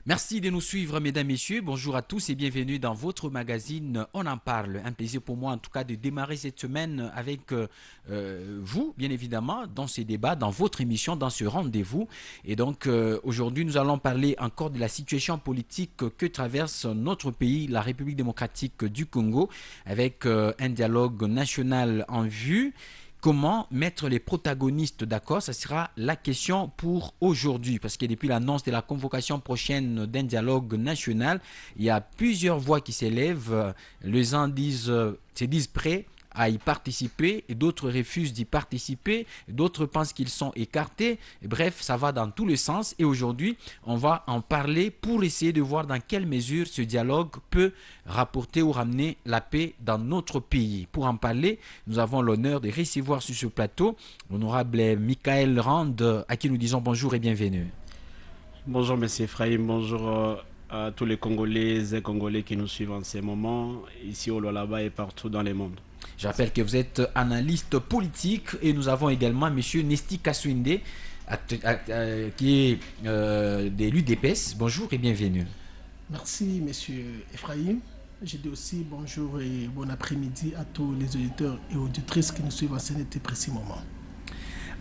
Merci de nous suivre, mesdames, messieurs. Bonjour à tous et bienvenue dans votre magazine On en parle. Un plaisir pour moi, en tout cas, de démarrer cette semaine avec vous, bien évidemment, dans ces débats, dans votre émission, dans ce rendez-vous. Et donc, aujourd'hui, nous allons parler encore de la situation politique que traverse notre pays, la République démocratique du Congo, avec un dialogue national en vue. Comment mettre les protagonistes d'accord? Ça sera la question pour aujourd'hui. Parce que depuis l'annonce de la convocation prochaine d'un dialogue national, il y a plusieurs voix qui s'élèvent. Les uns se disent prêts à y participer et d'autres refusent d'y participer, d'autres pensent qu'ils sont écartés. Bref, ça va dans tous les sens et aujourd'hui, on va en parler pour essayer de voir dans quelle mesure ce dialogue peut rapporter ou ramener la paix dans notre pays. Pour en parler, nous avons l'honneur de recevoir sur ce plateau l'honorable Michael Rand, à qui nous disons bonjour et bienvenue. Bonjour Monsieur Ephraim, bonjour à tous les Congolais et Congolais qui nous suivent en ces moments, ici au Lualaba et partout dans le monde. Je rappelle que vous êtes analyste politique et nous avons également M. Nesti Kaswinde qui est de l'UDPS. Bonjour et bienvenue. Merci, Monsieur Ephraim. Je dis aussi bonjour et bon après-midi à tous les auditeurs et auditrices qui nous suivent en cet précis moment.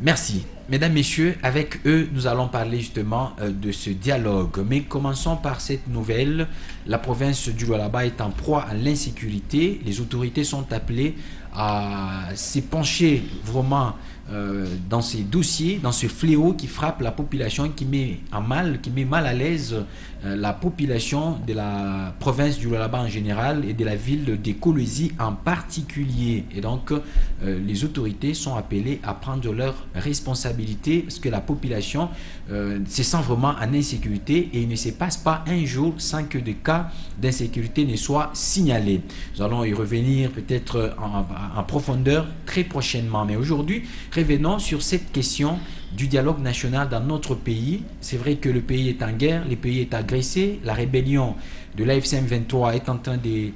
Merci. Mesdames, Messieurs, avec eux, nous allons parler justement de ce dialogue. Mais commençons par cette nouvelle. La province du Lualaba est en proie à l'insécurité. Les autorités sont appelées à s'épancher vraiment dans ces dossiers, dans ce fléau qui frappe la population, qui met mal à l'aise la population de la province du Lualaba en général et de la ville de Kolwezi en particulier. Et donc, les autorités sont appelées à prendre leurs responsabilités parce que la population se sent vraiment en insécurité et il ne se passe pas un jour sans que des cas d'insécurité ne soient signalés. Nous allons y revenir peut-être en profondeur très prochainement. Mais aujourd'hui, revenons sur cette question du dialogue national dans notre pays. C'est vrai que le pays est en guerre, le pays est agressé, la rébellion de l'AFCM 23 est en train de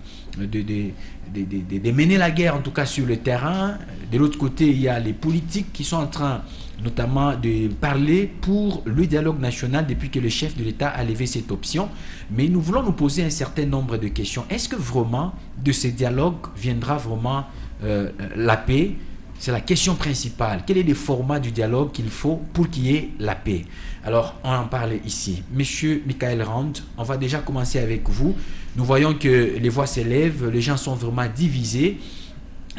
mener la guerre, en tout cas sur le terrain. De l'autre côté, il y a les politiques qui sont en train notamment de parler pour le dialogue national depuis que le chef de l'État a levé cette option. Mais nous voulons nous poser un certain nombre de questions. Est-ce que vraiment de ce dialogue viendra vraiment la paix? C'est la question principale. Quel est le format du dialogue qu'il faut pour qu'il y ait la paix? Alors, on en parle ici. Monsieur Michael Rand, on va déjà commencer avec vous. Nous voyons que les voix s'élèvent, les gens sont vraiment divisés.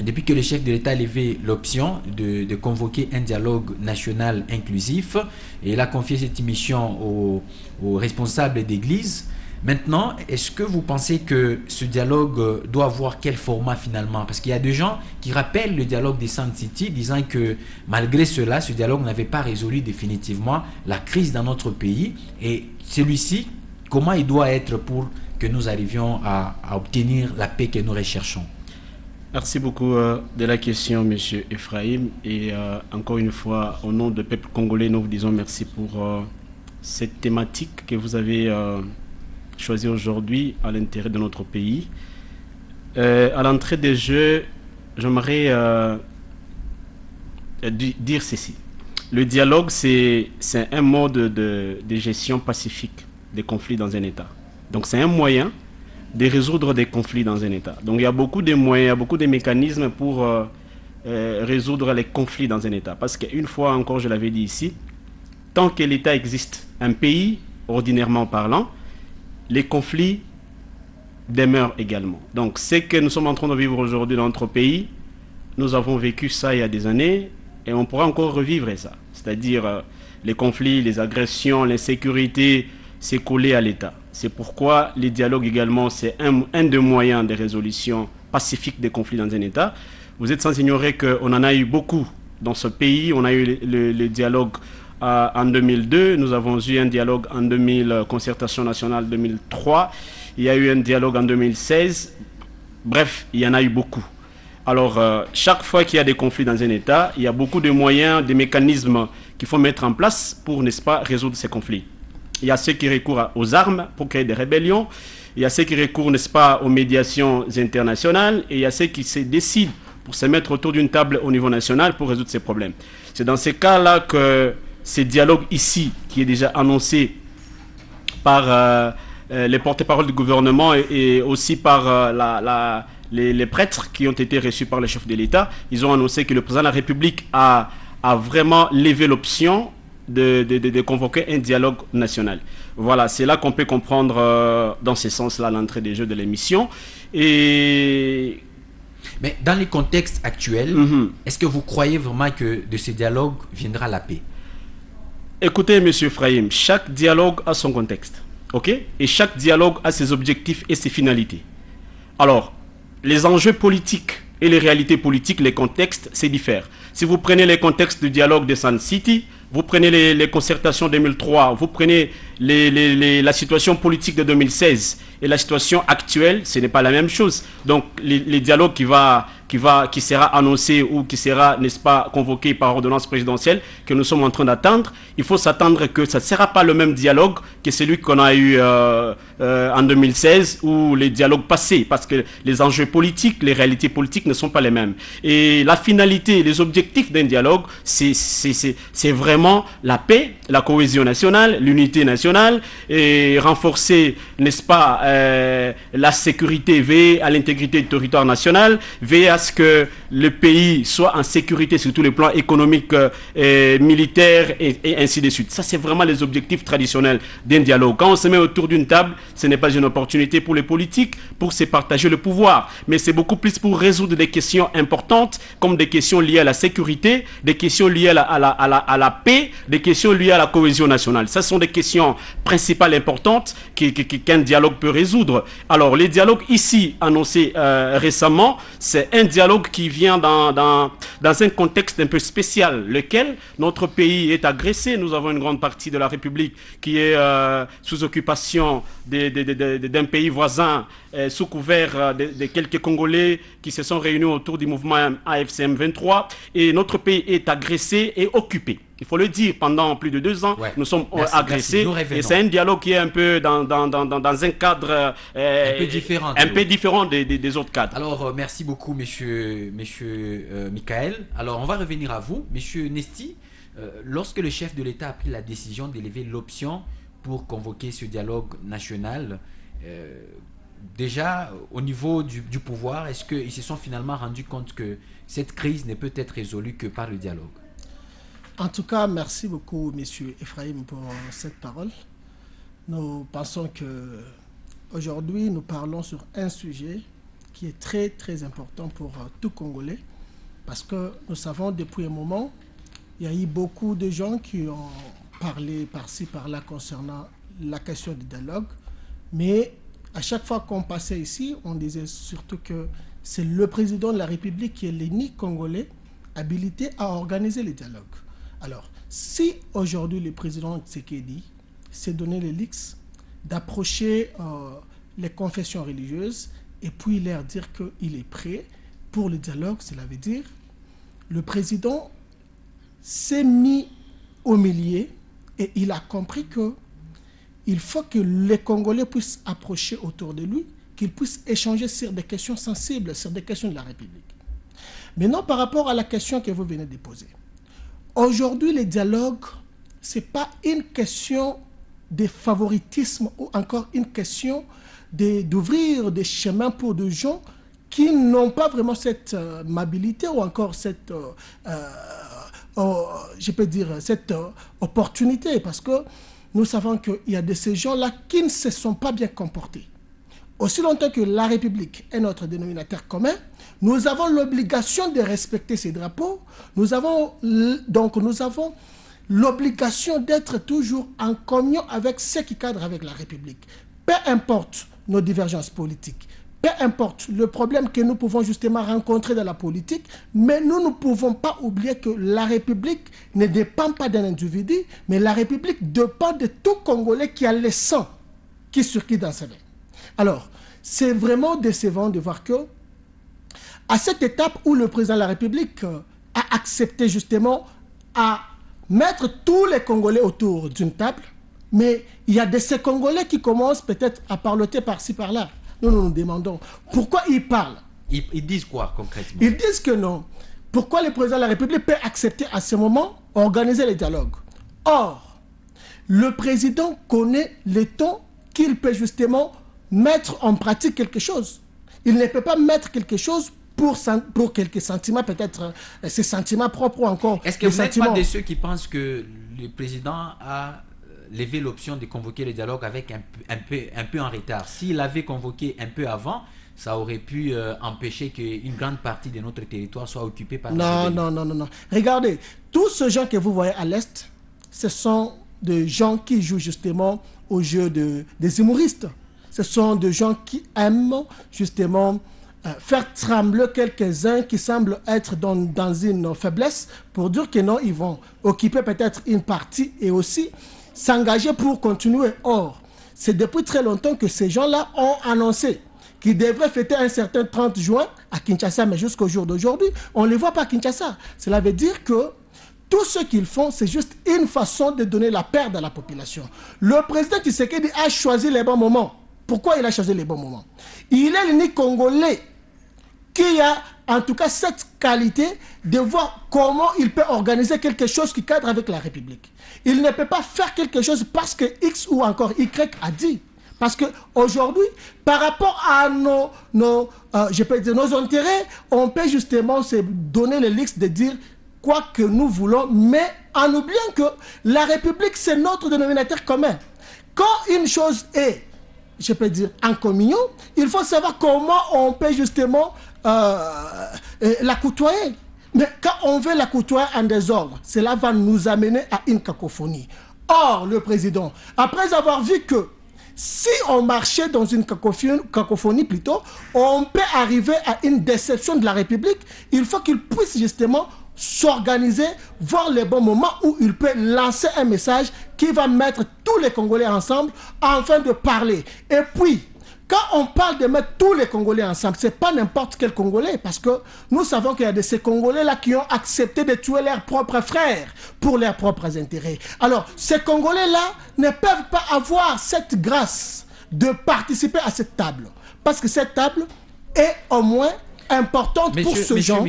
Depuis que le chef de l'État a levé l'option de convoquer un dialogue national inclusif, et il a confié cette mission aux responsables d'église. Maintenant, est-ce que vous pensez que ce dialogue doit avoir quel format finalement? Parce qu'il y a des gens qui rappellent le dialogue des Sun City, disant que malgré cela, ce dialogue n'avait pas résolu définitivement la crise dans notre pays. Et celui-ci, comment il doit être pour que nous arrivions à obtenir la paix que nous recherchons? Merci beaucoup de la question, Monsieur Ephraim. Et encore une fois, au nom du peuple congolais, nous vous disons merci pour cette thématique que vous avez choisi aujourd'hui à l'intérêt de notre pays. À l'entrée des jeux, j'aimerais dire ceci. Le dialogue, c'est un mode de gestion pacifique des conflits dans un État. Donc c'est un moyen de résoudre des conflits dans un État. Donc il y a beaucoup de moyens, il y a beaucoup de mécanismes pour résoudre les conflits dans un État. Parce qu'une fois encore, je l'avais dit ici, tant que l'État existe, un pays, ordinairement parlant, les conflits demeurent également. Donc, ce que nous sommes en train de vivre aujourd'hui dans notre pays, nous avons vécu ça il y a des années et on pourra encore revivre ça. C'est-à-dire les conflits, les agressions, l'insécurité, c'est collé à l'État. C'est pourquoi les dialogues également, c'est un des moyens de résolution pacifique des conflits dans un État. Vous êtes sans ignorer qu'on en a eu beaucoup dans ce pays. On a eu le dialogue en 2002, nous avons eu un dialogue en 2000, concertation nationale 2003, il y a eu un dialogue en 2016, bref, il y en a eu beaucoup. Alors, chaque fois qu'il y a des conflits dans un État, il y a beaucoup de moyens, des mécanismes qu'il faut mettre en place pour, n'est-ce pas, résoudre ces conflits. Il y a ceux qui recourent aux armes pour créer des rébellions, il y a ceux qui recourent, n'est-ce pas, aux médiations internationales, et il y a ceux qui se décident pour se mettre autour d'une table au niveau national pour résoudre ces problèmes. C'est dans ces cas-là que ce dialogue ici, qui est déjà annoncé par les porte-paroles du gouvernement et aussi par les prêtres qui ont été reçus par le chef de l'État. Ils ont annoncé que le président de la République a vraiment levé l'option de convoquer un dialogue national. Voilà, c'est là qu'on peut comprendre dans ce sens-là l'entrée des jeux de l'émission. Et... Mais dans les contextes actuels, est-ce que vous croyez vraiment que de ces dialogues viendra la paix? Écoutez, M. Frahim, chaque dialogue a son contexte. Ok? Et chaque dialogue a ses objectifs et ses finalités. Alors, les enjeux politiques et les réalités politiques, les contextes, c'est différent. Si vous prenez les contextes du dialogue de Sun City, vous prenez les concertations 2003, vous prenez la situation politique de 2016 et la situation actuelle, ce n'est pas la même chose. Donc, les dialogues qui sera annoncé ou qui sera, n'est-ce pas, convoqué par ordonnance présidentielle que nous sommes en train d'attendre, il faut s'attendre que ça ne sera pas le même dialogue que celui qu'on a eu en 2016 ou les dialogues passés, parce que les enjeux politiques, les réalités politiques ne sont pas les mêmes. Et la finalité, les objectifs d'un dialogue, c'est vraiment la paix, la cohésion nationale, l'unité nationale, et renforcer, n'est-ce pas, la sécurité, veiller à l'intégrité du territoire national, veiller à ce que le pays soit en sécurité sur tous les plans économiques, militaires et ainsi de suite. Ça, c'est vraiment les objectifs traditionnels d'un dialogue. Quand on se met autour d'une table, ce n'est pas une opportunité pour les politiques pour se partager le pouvoir, mais c'est beaucoup plus pour résoudre des questions importantes, comme des questions liées à la sécurité, des questions liées à la paix, des questions liées à la cohésion nationale. Ça sont des questions principales importantes qu'un dialogue peut résoudre. Alors, les dialogues ici annoncés récemment, c'est un dialogue qui vient dans un contexte un peu spécial, lequel notre pays est agressé. Nous avons une grande partie de la République qui est sous occupation d'un pays voisin, sous couvert de quelques Congolais qui se sont réunis autour du mouvement AFC M23. Et notre pays est agressé et occupé. Il faut le dire, pendant plus de 2 ans, nous sommes agressés. Et c'est un dialogue qui est un peu dans un cadre un peu différent des autres cadres. Alors, merci beaucoup, monsieur Michael. Alors, on va revenir à vous. Monsieur Nesti, lorsque le chef de l'État a pris la décision d'élever l'option pour convoquer ce dialogue national, déjà, au niveau du pouvoir, est-ce qu'ils se sont finalement rendus compte que cette crise ne peut être résolue que par le dialogue? En tout cas, merci beaucoup, monsieur Ephraim, pour cette parole. Nous pensons que aujourd'hui, nous parlons sur un sujet qui est très, très important pour tout Congolais, parce que nous savons depuis un moment, il y a eu beaucoup de gens qui ont parlé par-ci, par-là concernant la question du dialogue, mais à chaque fois qu'on passait ici, on disait surtout que c'est le président de la République qui est l'unique Congolais habilité à organiser les dialogues. Alors, si aujourd'hui le président Tshisekedi s'est donné le luxe d'approcher les confessions religieuses et puis leur dire qu'il est prêt pour le dialogue, cela veut dire le président s'est mis au milieu et il a compris qu'il faut que les Congolais puissent approcher autour de lui, qu'ils puissent échanger sur des questions sensibles, sur des questions de la République. Maintenant, par rapport à la question que vous venez de poser, aujourd'hui, les dialogues, ce n'est pas une question de favoritisme ou encore une question d'ouvrir des chemins pour des gens qui n'ont pas vraiment cette mobilité ou encore cette, je peux dire, cette opportunité, parce que nous savons qu'il y a de ces gens-là qui ne se sont pas bien comportés. Aussi longtemps que la République est notre dénominateur commun, nous avons l'obligation de respecter ces drapeaux. Nous avons l'obligation d'être toujours en communion avec ceux qui cadrent avec la République. Peu importe nos divergences politiques, peu importe le problème que nous pouvons justement rencontrer dans la politique, mais nous ne pouvons pas oublier que la République ne dépend pas d'un individu, mais la République dépend de tout Congolais qui a le sang qui circule dans sa veine. Alors, c'est vraiment décevant de voir que, à cette étape où le président de la République a accepté justement à mettre tous les Congolais autour d'une table, mais il y a de ces Congolais qui commencent peut-être à parloter par-ci, par-là. Nous nous demandons pourquoi ils parlent. Ils disent quoi concrètement? Ils disent que non. Pourquoi le président de la République peut accepter à ce moment organiser les dialogues? Or, le président connaît le temps qu'il peut justement mettre en pratique quelque chose. Il ne peut pas mettre quelque chose pour quelques sentiments, peut-être ses sentiments propres ou encore. Est-ce que vous n'êtes pas de ceux qui pensent que le président a levé l'option de convoquer le dialogue avec un peu en retard? S'il avait convoqué un peu avant, ça aurait pu empêcher qu'une grande partie de notre territoire soit occupée par la Non. Regardez, tous ces gens que vous voyez à l'Est, ce sont des gens qui jouent justement au jeu des humoristes. Ce sont des gens qui aiment justement faire trembler quelques-uns qui semblent être dans une faiblesse pour dire que non, ils vont occuper peut-être une partie et aussi s'engager pour continuer. Or, c'est depuis très longtemps que ces gens-là ont annoncé qu'ils devraient fêter un certain 30 juin à Kinshasa, mais jusqu'au jour d'aujourd'hui, on ne les voit pas à Kinshasa. Cela veut dire que tout ce qu'ils font, c'est juste une façon de donner la perte à la population. Le président Tshisekedi a choisi les bons moments. Pourquoi il a choisi les bons moments? Il est l'unique Congolais qui a en tout cas cette qualité de voir comment il peut organiser quelque chose qui cadre avec la République. Il ne peut pas faire quelque chose parce que X ou encore Y a dit. Parce qu'aujourd'hui, par rapport à nos intérêts, on peut justement se donner le luxe de dire quoi que nous voulons, mais en oubliant que la République, c'est notre dénominateur commun. Quand une chose est, en communion, il faut savoir comment on peut justement la côtoyer. Mais quand on veut la côtoyer en désordre, cela va nous amener à une cacophonie. Or, le président, après avoir vu que si on marchait dans une cacophonie plutôt, on peut arriver à une déception de la République. Il faut qu'il puisse justement s'organiser, voir les bons moments où il peut lancer un message qui va mettre tous les Congolais ensemble afin de parler. Et puis, quand on parle de mettre tous les Congolais ensemble, ce n'est pas n'importe quel Congolais, parce que nous savons qu'il y a de ces Congolais-là qui ont accepté de tuer leurs propres frères pour leurs propres intérêts. Alors, ces Congolais-là ne peuvent pas avoir cette grâce de participer à cette table, parce que cette table est au moins importante pour ce genre.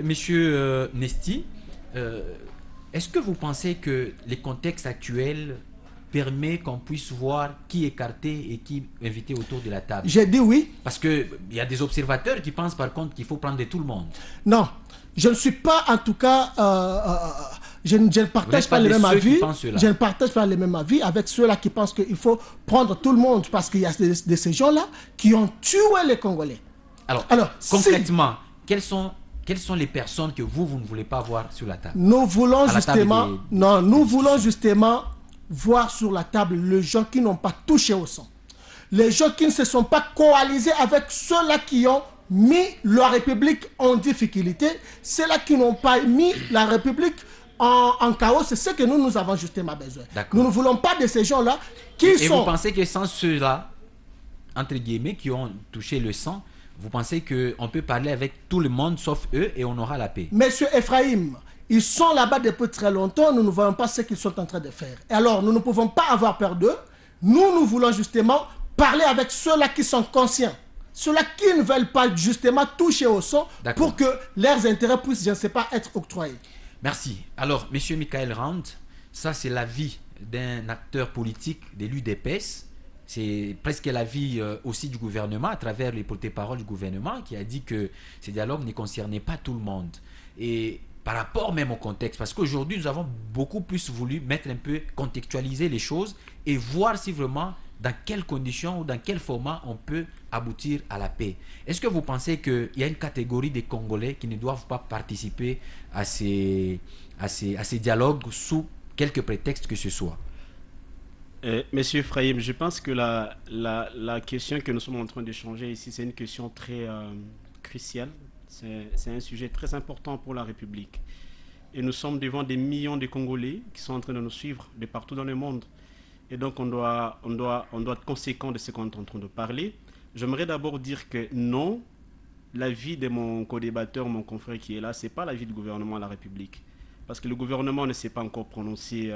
Monsieur Nesti, est-ce que vous pensez que les contextes actuels permet qu'on puisse voir qui écarter et qui inviter autour de la table? J'ai dit oui. Parce qu'il y a des observateurs qui pensent par contre qu'il faut prendre de tout le monde. Non, je ne suis pas en tout cas... je ne partage pas les mêmes avis. Je ne partage pas les mêmes avis avec ceux-là qui pensent qu'il faut prendre tout le monde parce qu'il y a de ces gens-là qui ont tué les Congolais. Alors concrètement, quelles sont les personnes que vous ne voulez pas voir sur la table? Nous voulons justement voir sur la table les gens qui n'ont pas touché au sang. Les gens qui ne se sont pas coalisés avec ceux-là qui ont mis la République en difficulté. Ceux-là qui n'ont pas mis la République en chaos. C'est ce que nous avons justement besoin. Nous ne voulons pas de ces gens-là qui sont... Et vous pensez que sans ceux-là, entre guillemets, qui ont touché le sang, vous pensez qu'on peut parler avec tout le monde sauf eux et on aura la paix? Monsieur Ephraim, ils sont là-bas depuis très longtemps, nous ne voyons pas ce qu'ils sont en train de faire. Et alors, nous ne pouvons pas avoir peur d'eux. Nous voulons justement parler avec ceux-là qui sont conscients. Ceux-là qui ne veulent pas justement toucher au sang pour que leurs intérêts puissent, je ne sais pas, être octroyés. Merci. Alors, monsieur Michael Rand, ça c'est l'avis d'un acteur politique de l'UDPS. C'est presque l'avis aussi du gouvernement à travers les porte-paroles du gouvernement qui a dit que ces dialogues ne concernaient pas tout le monde. Et par rapport même au contexte, parce qu'aujourd'hui, nous avons beaucoup plus voulu mettre un peu, contextualiser les choses et voir si vraiment, dans quelles conditions ou dans quel format on peut aboutir à la paix. Est-ce que vous pensez qu'il y a une catégorie des Congolais qui ne doivent pas participer à ces dialogues sous quelque prétexte que ce soit? Monsieur Ephraim, je pense que la question que nous sommes en train d'échanger ici, c'est une question très cruciale. C'est un sujet très important pour la République. Et nous sommes devant des millions de Congolais qui sont en train de nous suivre de partout dans le monde. Et donc on doit être conséquent de ce qu'on est en train de parler. J'aimerais d'abord dire que non, l'avis de mon co-débatteur, mon confrère qui est là, ce n'est pas l'avis du gouvernement de la République. Parce que le gouvernement ne s'est pas encore prononcé...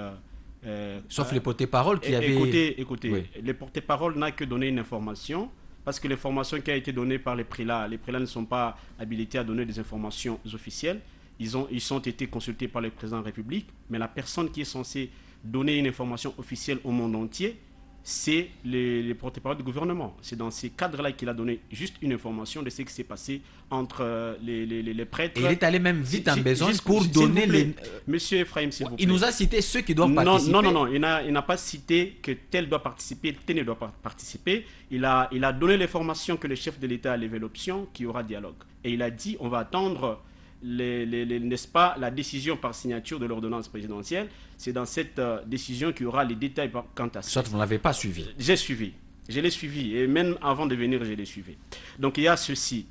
sauf les porte-paroles qui avaient... Écoutez, oui. Le porte-parole n'a que donné une information. Parce que l'information qui a été donnée par les prélats ne sont pas habilités à donner des informations officielles. Ils ont été consultés par le président de la République, mais la personne qui est censée donner une information officielle au monde entier, c'est les porte-parole du gouvernement. C'est dans ces cadres-là qu'il a donné juste une information de ce qui s'est passé entre les prêtres. Et il est allé même vite en besogne pour donner les... Monsieur Ephraim, s'il vous plaît. Il nous a cité ceux qui doivent participer. Non. Il n'a pas cité que tel doit participer, tel ne doit pas participer. Il a donné l'information que le chef de l'État a levé l'option, qu'il y aura dialogue. Et il a dit, on va attendre... n'est-ce pas, la décision par signature de l'ordonnance présidentielle. C'est dans cette décision qu'il y aura les détails quant à ça. Soit vous ne l'avez pas suivi. J'ai suivi. Je l'ai suivi. Et même avant de venir, je l'ai suivi. Donc il y a ceci.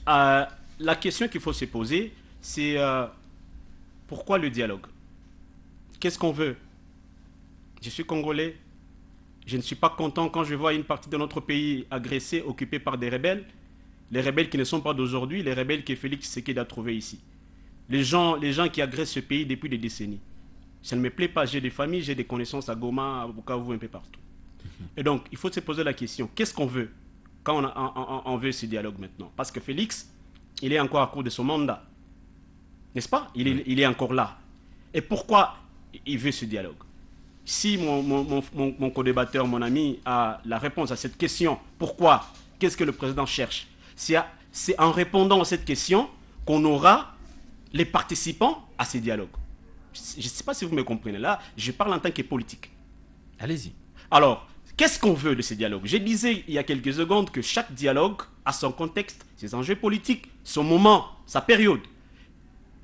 La question qu'il faut se poser, c'est pourquoi le dialogue? Qu'est-ce qu'on veut? Je suis congolais. Je ne suis pas content quand je vois une partie de notre pays agressée, occupée par des rebelles. Les rebelles qui ne sont pas d'aujourd'hui, les rebelles que Félix Tshisekedi a trouvés ici. Les gens qui agressent ce pays depuis des décennies. Ça ne me plaît pas, j'ai des familles, j'ai des connaissances à Goma, à Bukavu, un peu partout. Et donc, il faut se poser la question, qu'est-ce qu'on veut quand on veut ce dialogue maintenant? Parce que Félix, il est encore à court de son mandat. N'est-ce pas? Il est encore là. Et pourquoi il veut ce dialogue? Si mon co-débatteur, mon ami, a la réponse à cette question, pourquoi? Qu'est-ce que le président cherche? C'est en répondant à cette question qu'on aura les participants à ces dialogues. Je ne sais pas si vous me comprenez. Là, je parle en tant que politique. Allez-y. Alors, qu'est-ce qu'on veut de ces dialogues? Je disais il y a quelques secondes que chaque dialogue a son contexte, ses enjeux politiques, son moment, sa période.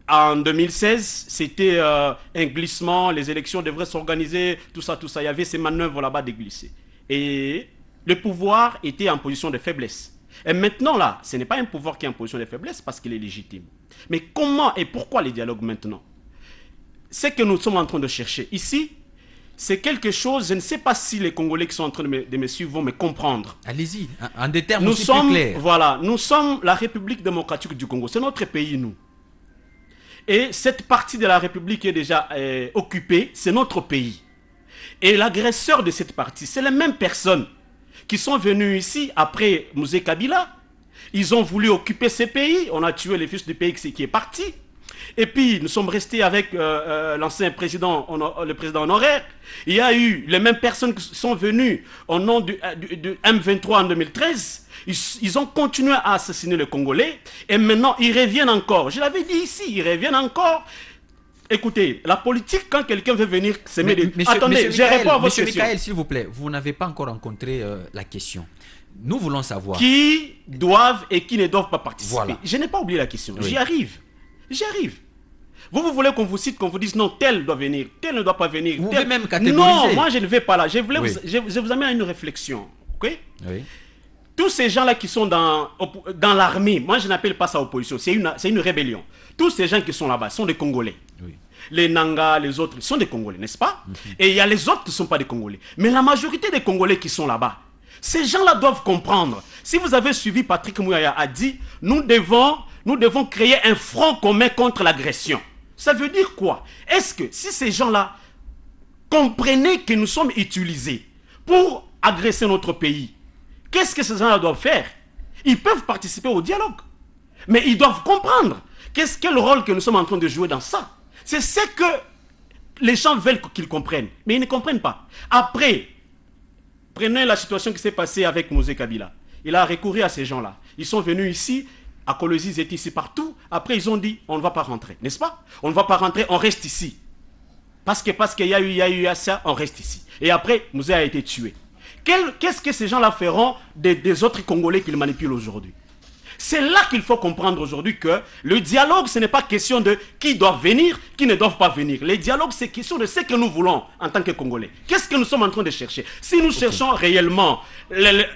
En 2016, c'était un glissement, les élections devraient s'organiser, tout ça. Il y avait ces manœuvres là-bas de glisser. Et le pouvoir était en position de faiblesse. Et maintenant, là, ce n'est pas un pouvoir qui est en position de faiblesse parce qu'il est légitime. Mais comment et pourquoi les dialogues maintenant? Ce que nous sommes en train de chercher ici, c'est quelque chose, je ne sais pas si les Congolais qui sont en train de me suivre vont me comprendre. Allez-y, en des termes aussi plus clairs. Voilà, nous sommes la République démocratique du Congo. C'est notre pays, nous. Et cette partie de la République qui est déjà occupée, c'est notre pays. Et l'agresseur de cette partie, c'est les mêmes personnes qui sont venus ici après Mzee Kabila. Ils ont voulu occuper ces pays. On a tué les fils du pays qui est parti. Et puis, nous sommes restés avec l'ancien président, le président honoraire. Il y a eu les mêmes personnes qui sont venues au nom du M23 en 2013. Ils ont continué à assassiner les Congolais. Et maintenant, ils reviennent encore. Je l'avais dit ici, ils reviennent encore. Écoutez, la politique, quand quelqu'un veut venir s'aimer des... Attendez, je réponds à votre question. Monsieur Michael, s'il vous plaît, vous n'avez pas encore rencontré la question. Nous voulons savoir... Qui doivent et qui ne doivent pas participer. Voilà. Je n'ai pas oublié la question. Oui. J'y arrive. Vous voulez qu'on vous cite, qu'on vous dise non, tel doit venir, tel ne doit pas venir. Vous tel... pouvez même catégoriser. Non, moi je ne vais pas là. Je vous amène à une réflexion. Okay? Oui. Tous ces gens-là qui sont dans l'armée, moi je n'appelle pas ça opposition, c'est une rébellion. Tous ces gens qui sont là-bas sont des Congolais. Oui. Les Nanga, les autres, sont des Congolais, n'est-ce pas? Et il y a les autres qui ne sont pas des Congolais. Mais la majorité des Congolais qui sont là-bas, ces gens-là doivent comprendre. Si vous avez suivi, Patrick Mouyaya a dit, nous devons créer un front commun contre l'agression. Ça veut dire quoi? Est-ce que si ces gens-là comprenaient que nous sommes utilisés pour agresser notre pays, qu'est-ce que ces gens-là doivent faire? Ils peuvent participer au dialogue. Mais ils doivent comprendre quel rôle que nous sommes en train de jouer dans ça. C'est ce que les gens veulent qu'ils comprennent. Mais ils ne comprennent pas. Après, prenez la situation qui s'est passée avec Mzee Kabila. Il a recouru à ces gens-là. Ils sont venus ici, à Kolwezi, ils étaient ici partout. Après, ils ont dit, on ne va pas rentrer, n'est-ce pas? On ne va pas rentrer, on reste ici. Parce qu'il y a eu ça, on reste ici. Et après, Mzee a été tué. Qu'est-ce que ces gens-là feront des autres Congolais qu'ils manipulent aujourd'hui? C'est là qu'il faut comprendre aujourd'hui que le dialogue, ce n'est pas question de qui doit venir, qui ne doivent pas venir. Le dialogue, c'est question de ce que nous voulons en tant que Congolais. Qu'est-ce que nous sommes en train de chercher? Si nous cherchons réellement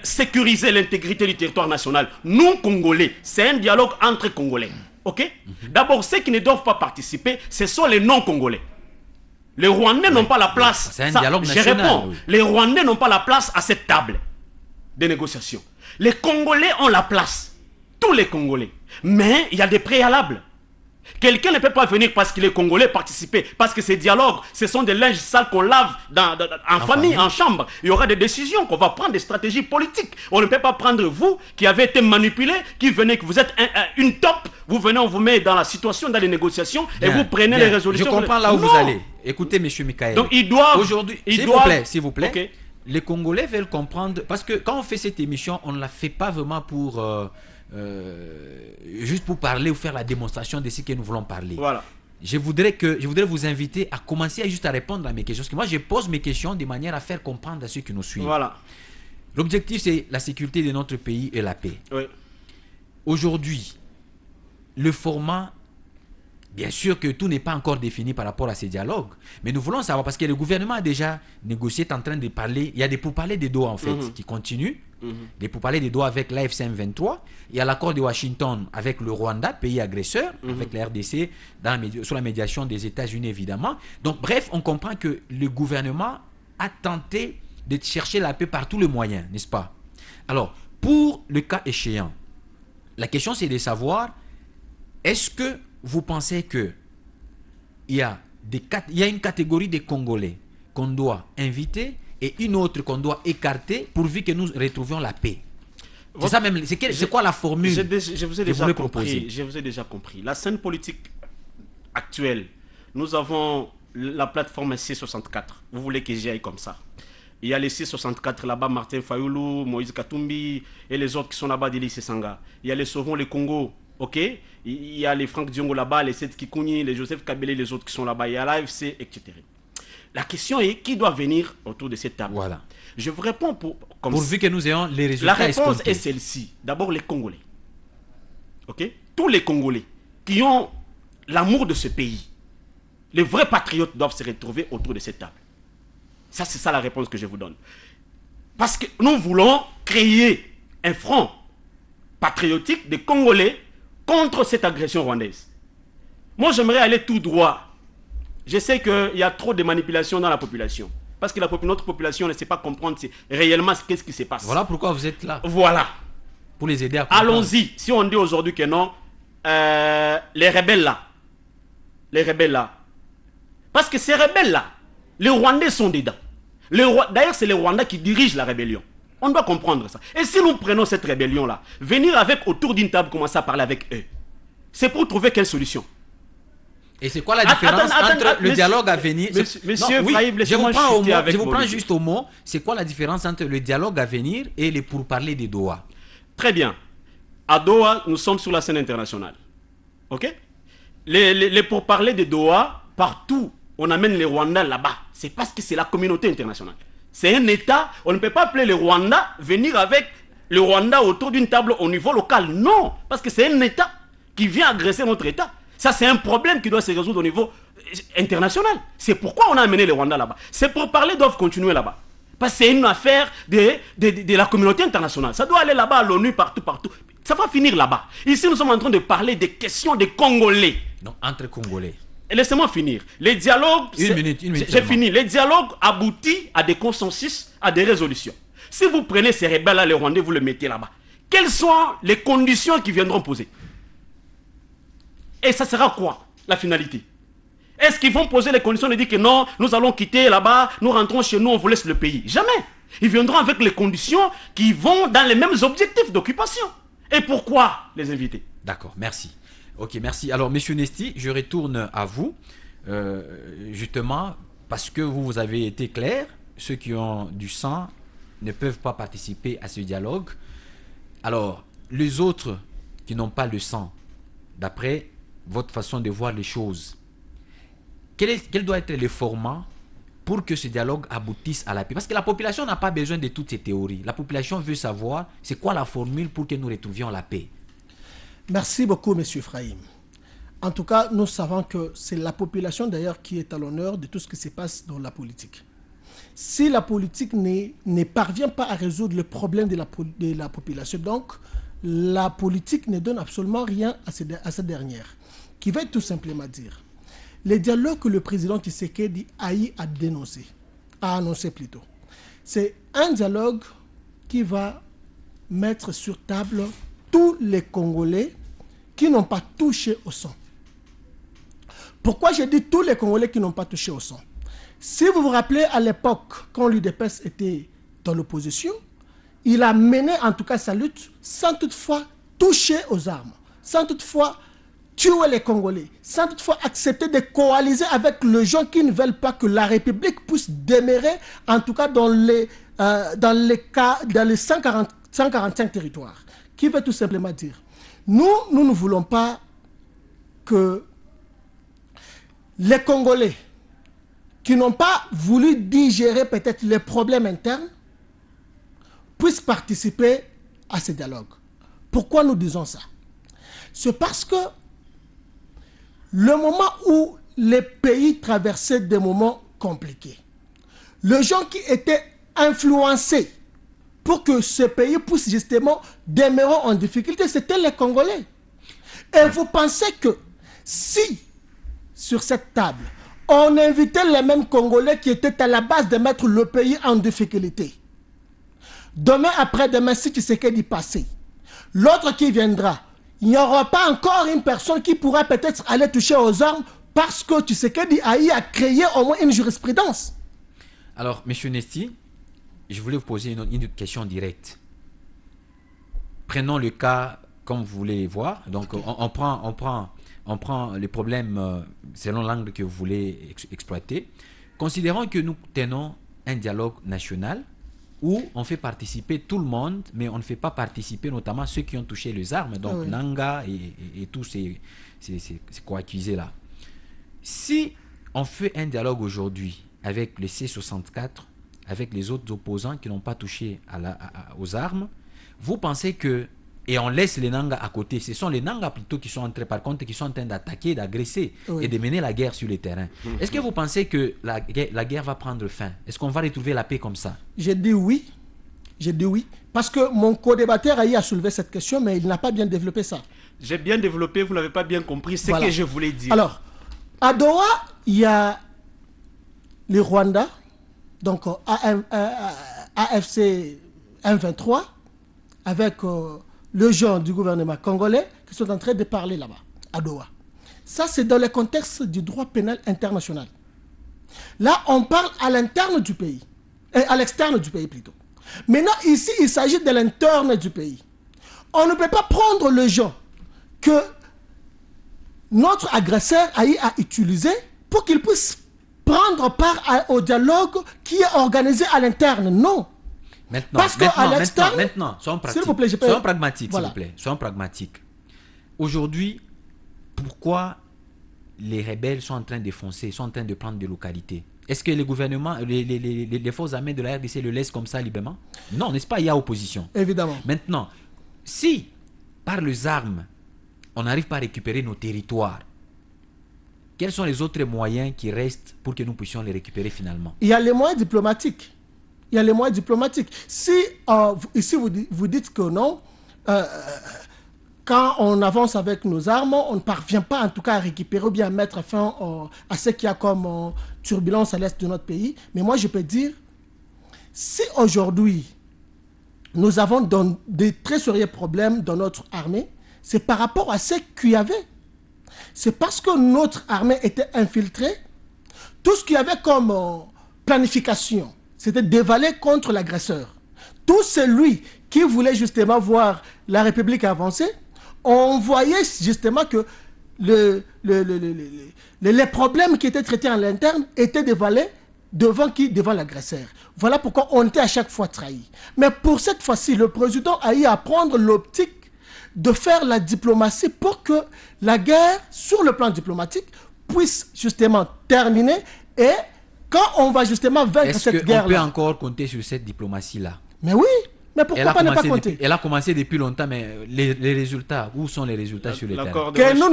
sécuriser l'intégrité du territoire national, nous, Congolais, c'est un dialogue entre Congolais. Ok? D'abord, ceux qui ne doivent pas participer, ce sont les non-Congolais. Les Rwandais n'ont pas la place. C'est un dialogue national. Je réponds. Oui. Les Rwandais n'ont pas la place à cette table de négociation. Les Congolais ont la place. Tous les Congolais. Mais il y a des préalables. Quelqu'un ne peut pas venir parce qu'il est Congolais participer. Parce que ces dialogues, ce sont des linges sales qu'on lave en famille, en chambre. Il y aura des décisions qu'on va prendre, des stratégies politiques. On ne peut pas prendre vous qui avez été manipulé, qui venez, que vous êtes une top. Vous venez, on vous met dans la situation, dans les négociations et vous prenez les résolutions. Je comprends là où vous allez. écoutez, monsieur Michael. Donc ils doivent... Aujourd'hui, s'il vous plaît, Ok. les Congolais veulent comprendre, parce que quand on fait cette émission, on ne la fait pas vraiment pour juste pour parler ou faire la démonstration de ce que nous voulons parler. Voilà. Je voudrais vous inviter à commencer juste à répondre à mes questions. Parce que moi, je pose mes questions de manière à faire comprendre à ceux qui nous suivent. Voilà. L'objectif, c'est la sécurité de notre pays et la paix. Oui. Aujourd'hui, le format, bien sûr que tout n'est pas encore défini par rapport à ces dialogues, mais nous voulons savoir, parce que le gouvernement a déjà négocié, est en train de parler, il y a des pourparlers des Doha en fait, qui continuent, des pourparlers des Doha avec l'AFC M23, il y a l'accord de Washington avec le Rwanda, pays agresseur, avec la RDC, sous la médiation des États-Unis évidemment. Donc bref, on comprend que le gouvernement a tenté de chercher la paix par tous les moyens, n'est-ce pas? Alors, pour le cas échéant, la question c'est de savoir, est-ce que vous pensez que il y a une catégorie de Congolais qu'on doit inviter et une autre qu'on doit écarter pourvu que nous retrouvions la paix? C'est ça même. C'est quoi la formule Je vous ai que vous déjà voulez compris. proposer? Je vous ai déjà compris. La scène politique actuelle, nous avons la plateforme C64. Vous voulez que j'y aille comme ça? Il y a les C64 là-bas, Martin Fayoulou, Moïse Katumbi et les autres qui sont là-bas, Dili Sanga. Il y a les Sauvons, les Congo, ok? Il y a les Franck Diongo là-bas, les Seth Kikouni, les Joseph Kabele, les autres qui sont là-bas. Il y a l'AFC, etc. La question est, qui doit venir autour de cette table? Voilà. Je vous réponds pourvu que nous ayons les résultats. La réponse escomptés. est celle-ci. D'abord, les Congolais. Ok? Tous les Congolais qui ont l'amour de ce pays, les vrais patriotes doivent se retrouver autour de cette table. Ça, c'est ça la réponse que je vous donne. Parce que nous voulons créer un front patriotique des Congolais contre cette agression rwandaise. Moi, j'aimerais aller tout droit. Je sais qu'il y a trop de manipulations dans la population. Parce que notre population ne sait pas comprendre réellement qu'est-ce qui se passe. Voilà pourquoi vous êtes là. Voilà. Pour les aider à comprendre. Allons-y. Si on dit aujourd'hui que non, les rebelles là. Parce que ces rebelles là, les Rwandais sont dedans. D'ailleurs, c'est les Rwandais qui dirigent la rébellion. On doit comprendre ça. Et si nous prenons cette rébellion là, venir avec autour d'une table, commencer à parler avec eux, c'est pour trouver quelle solution? Et c'est quoi la différence entre le dialogue à venir? Monsieur Frahim, laissez-moi chuter avec je vous prends juste au mot. C'est quoi la différence entre le dialogue à venir et les pourparlers des Doha? Très bien. À Doha, nous sommes sur la scène internationale. Ok? Les pourparlers des Doha, partout, on amène les Rwandais là-bas. C'est parce que c'est la communauté internationale. C'est un État. On ne peut pas appeler les Rwandais venir avec le Rwanda autour d'une table au niveau local. Non, parce que c'est un État qui vient agresser notre État. Ça, c'est un problème qui doit se résoudre au niveau international. C'est pourquoi on a amené les Rwandais là-bas. Ces pourparlers doivent continuer là-bas. Parce que c'est une affaire de la communauté internationale. Ça doit aller là-bas à l'ONU, partout. Ça va finir là-bas. Ici, nous sommes en train de parler des questions des Congolais. Non, entre Congolais. Laissez-moi finir. Les dialogues... Une minute. J'ai fini. Les dialogues aboutissent à des consensus, à des résolutions. Si vous prenez ces rebelles-là, les Rwandais, vous les mettez là-bas. Quelles sont les conditions qui viendront poser? Et ça sera quoi, la finalité? Est-ce qu'ils vont poser les conditions de dire que non, nous allons quitter là-bas, nous rentrons chez nous, on vous laisse le pays? Jamais. Ils viendront avec les conditions qui vont dans les mêmes objectifs d'occupation. Et pourquoi les inviter? D'accord, merci. Ok, merci. Alors, Monsieur Nesti, je retourne à vous, justement, parce que vous avez été clair, ceux qui ont du sang ne peuvent pas participer à ce dialogue. Alors, les autres qui n'ont pas le sang, d'après votre façon de voir les choses, quel doit être le format pour que ce dialogue aboutisse à la paix? Parce que la population n'a pas besoin de toutes ces théories. La population veut savoir c'est quoi la formule pour que nous retrouvions la paix. Merci beaucoup, M. Frahim. En tout cas, nous savons que c'est la population d'ailleurs qui est à l'honneur de tout ce qui se passe dans la politique. Si la politique ne parvient pas à résoudre le problème de la population, donc la politique ne donne absolument rien à cette dernière, qui va tout simplement dire les dialogues que le président Tshisekedi a annoncé plutôt. C'est un dialogue qui va mettre sur table tous les Congolais qui n'ont pas touché au sang. Pourquoi je dis tous les Congolais qui n'ont pas touché au sang? Si vous vous rappelez, à l'époque, quand l'UDPS était dans l'opposition, il a mené en tout cas sa lutte sans toutefois toucher aux armes, sans toutefois tuer les Congolais, sans toutefois accepter de coaliser avec les gens qui ne veulent pas que la République puisse demeurer, en tout cas dans les 145 territoires. Qui veut tout simplement dire, nous ne voulons pas que les Congolais qui n'ont pas voulu digérer peut-être les problèmes internes puissent participer à ce dialogue. Pourquoi nous disons ça? C'est parce que le moment où les pays traversaient des moments compliqués, les gens qui étaient influencés pour que ce pays puisse justement demeurer en difficulté, c'était les Congolais. Et vous pensez que si, sur cette table, on invitait les mêmes Congolais qui étaient à la base de mettre le pays en difficulté, demain après-demain, si Tshisekedi passait, l'autre qui viendra, il n'y aura pas encore une personne qui pourra peut-être aller toucher aux armes parce que Tshisekedi a créé au moins une jurisprudence. Alors, M. Nesti, je voulais vous poser une question directe. Prenons le cas comme vous voulez voir. Donc, okay. on prend les problèmes selon l'angle que vous voulez exploiter. Considérons que nous tenons un dialogue national où on fait participer tout le monde, mais on ne fait pas participer notamment ceux qui ont touché les armes, donc oui. Nanga et tous ces co-accusés-là. Si on fait un dialogue aujourd'hui avec les C64, avec les autres opposants qui n'ont pas touché aux armes, vous pensez que, et on laisse les Nanga à côté, ce sont les Nanga plutôt qui sont en train d'attaquer, d'agresser oui. et de mener la guerre sur le terrain. Est-ce que vous pensez que la guerre va prendre fin? Est-ce qu'on va retrouver la paix comme ça? J'ai dit oui. Parce que mon co-débatteur a soulevé cette question, mais il n'a pas bien développé ça. J'ai bien développé, vous n'avez pas bien compris ce que je voulais dire. Alors, à Doha, il y a le Rwanda, donc AFC M23, avec les gens du gouvernement congolais qui sont en train de parler là-bas, à Doha. Ça, c'est dans le contexte du droit pénal international. Là, on parle à l'interne du pays, à l'externe du pays plutôt. Maintenant, ici, il s'agit de l'interne du pays. On ne peut pas prendre les gens que notre agresseur a utilisé pour qu'ils puissent prendre part au dialogue qui est organisé à l'interne. Non. Maintenant, soyons pragmatiques. S'il vous plaît, soyons pragmatiques, s'il vous plaît. Soyons pragmatiques. Aujourd'hui, pourquoi les rebelles sont en train de foncer, sont en train de prendre des localités? Est-ce que le gouvernement, les forces armées de la RDC le laissent comme ça librement? Non, n'est-ce pas? Il y a opposition. Évidemment. Maintenant, si par les armes, on n'arrive pas à récupérer nos territoires, quels sont les autres moyens qui restent pour que nous puissions les récupérer finalement? Il y a les moyens diplomatiques. Si ici vous dites que non, quand on avance avec nos armes, on ne parvient pas en tout cas à récupérer ou bien à mettre fin à ce qu'il y a comme turbulence à l'est de notre pays. Mais moi je peux dire, si aujourd'hui nous avons des très sérieux problèmes dans notre armée, c'est par rapport à ce qu'il y avait. C'est parce que notre armée était infiltrée. Tout ce qu'il y avait comme planification, c'était dévaler contre l'agresseur. Tout celui qui voulait justement voir la République avancer, on voyait justement que les problèmes qui étaient traités en l'interne étaient dévalés devant l'agresseur. Voilà pourquoi on était à chaque fois trahi. Mais pour cette fois-ci, le président a eu à prendre l'optique de faire la diplomatie pour que la guerre, sur le plan diplomatique, puisse justement terminer. Et quand on va justement vaincre cette guerre-là... Est-ce qu'on peut encore compter sur cette diplomatie-là? Mais oui, mais pourquoi pas ne pas compter? Elle a commencé depuis longtemps, mais les résultats, où sont les résultats sur le terrain? Que nous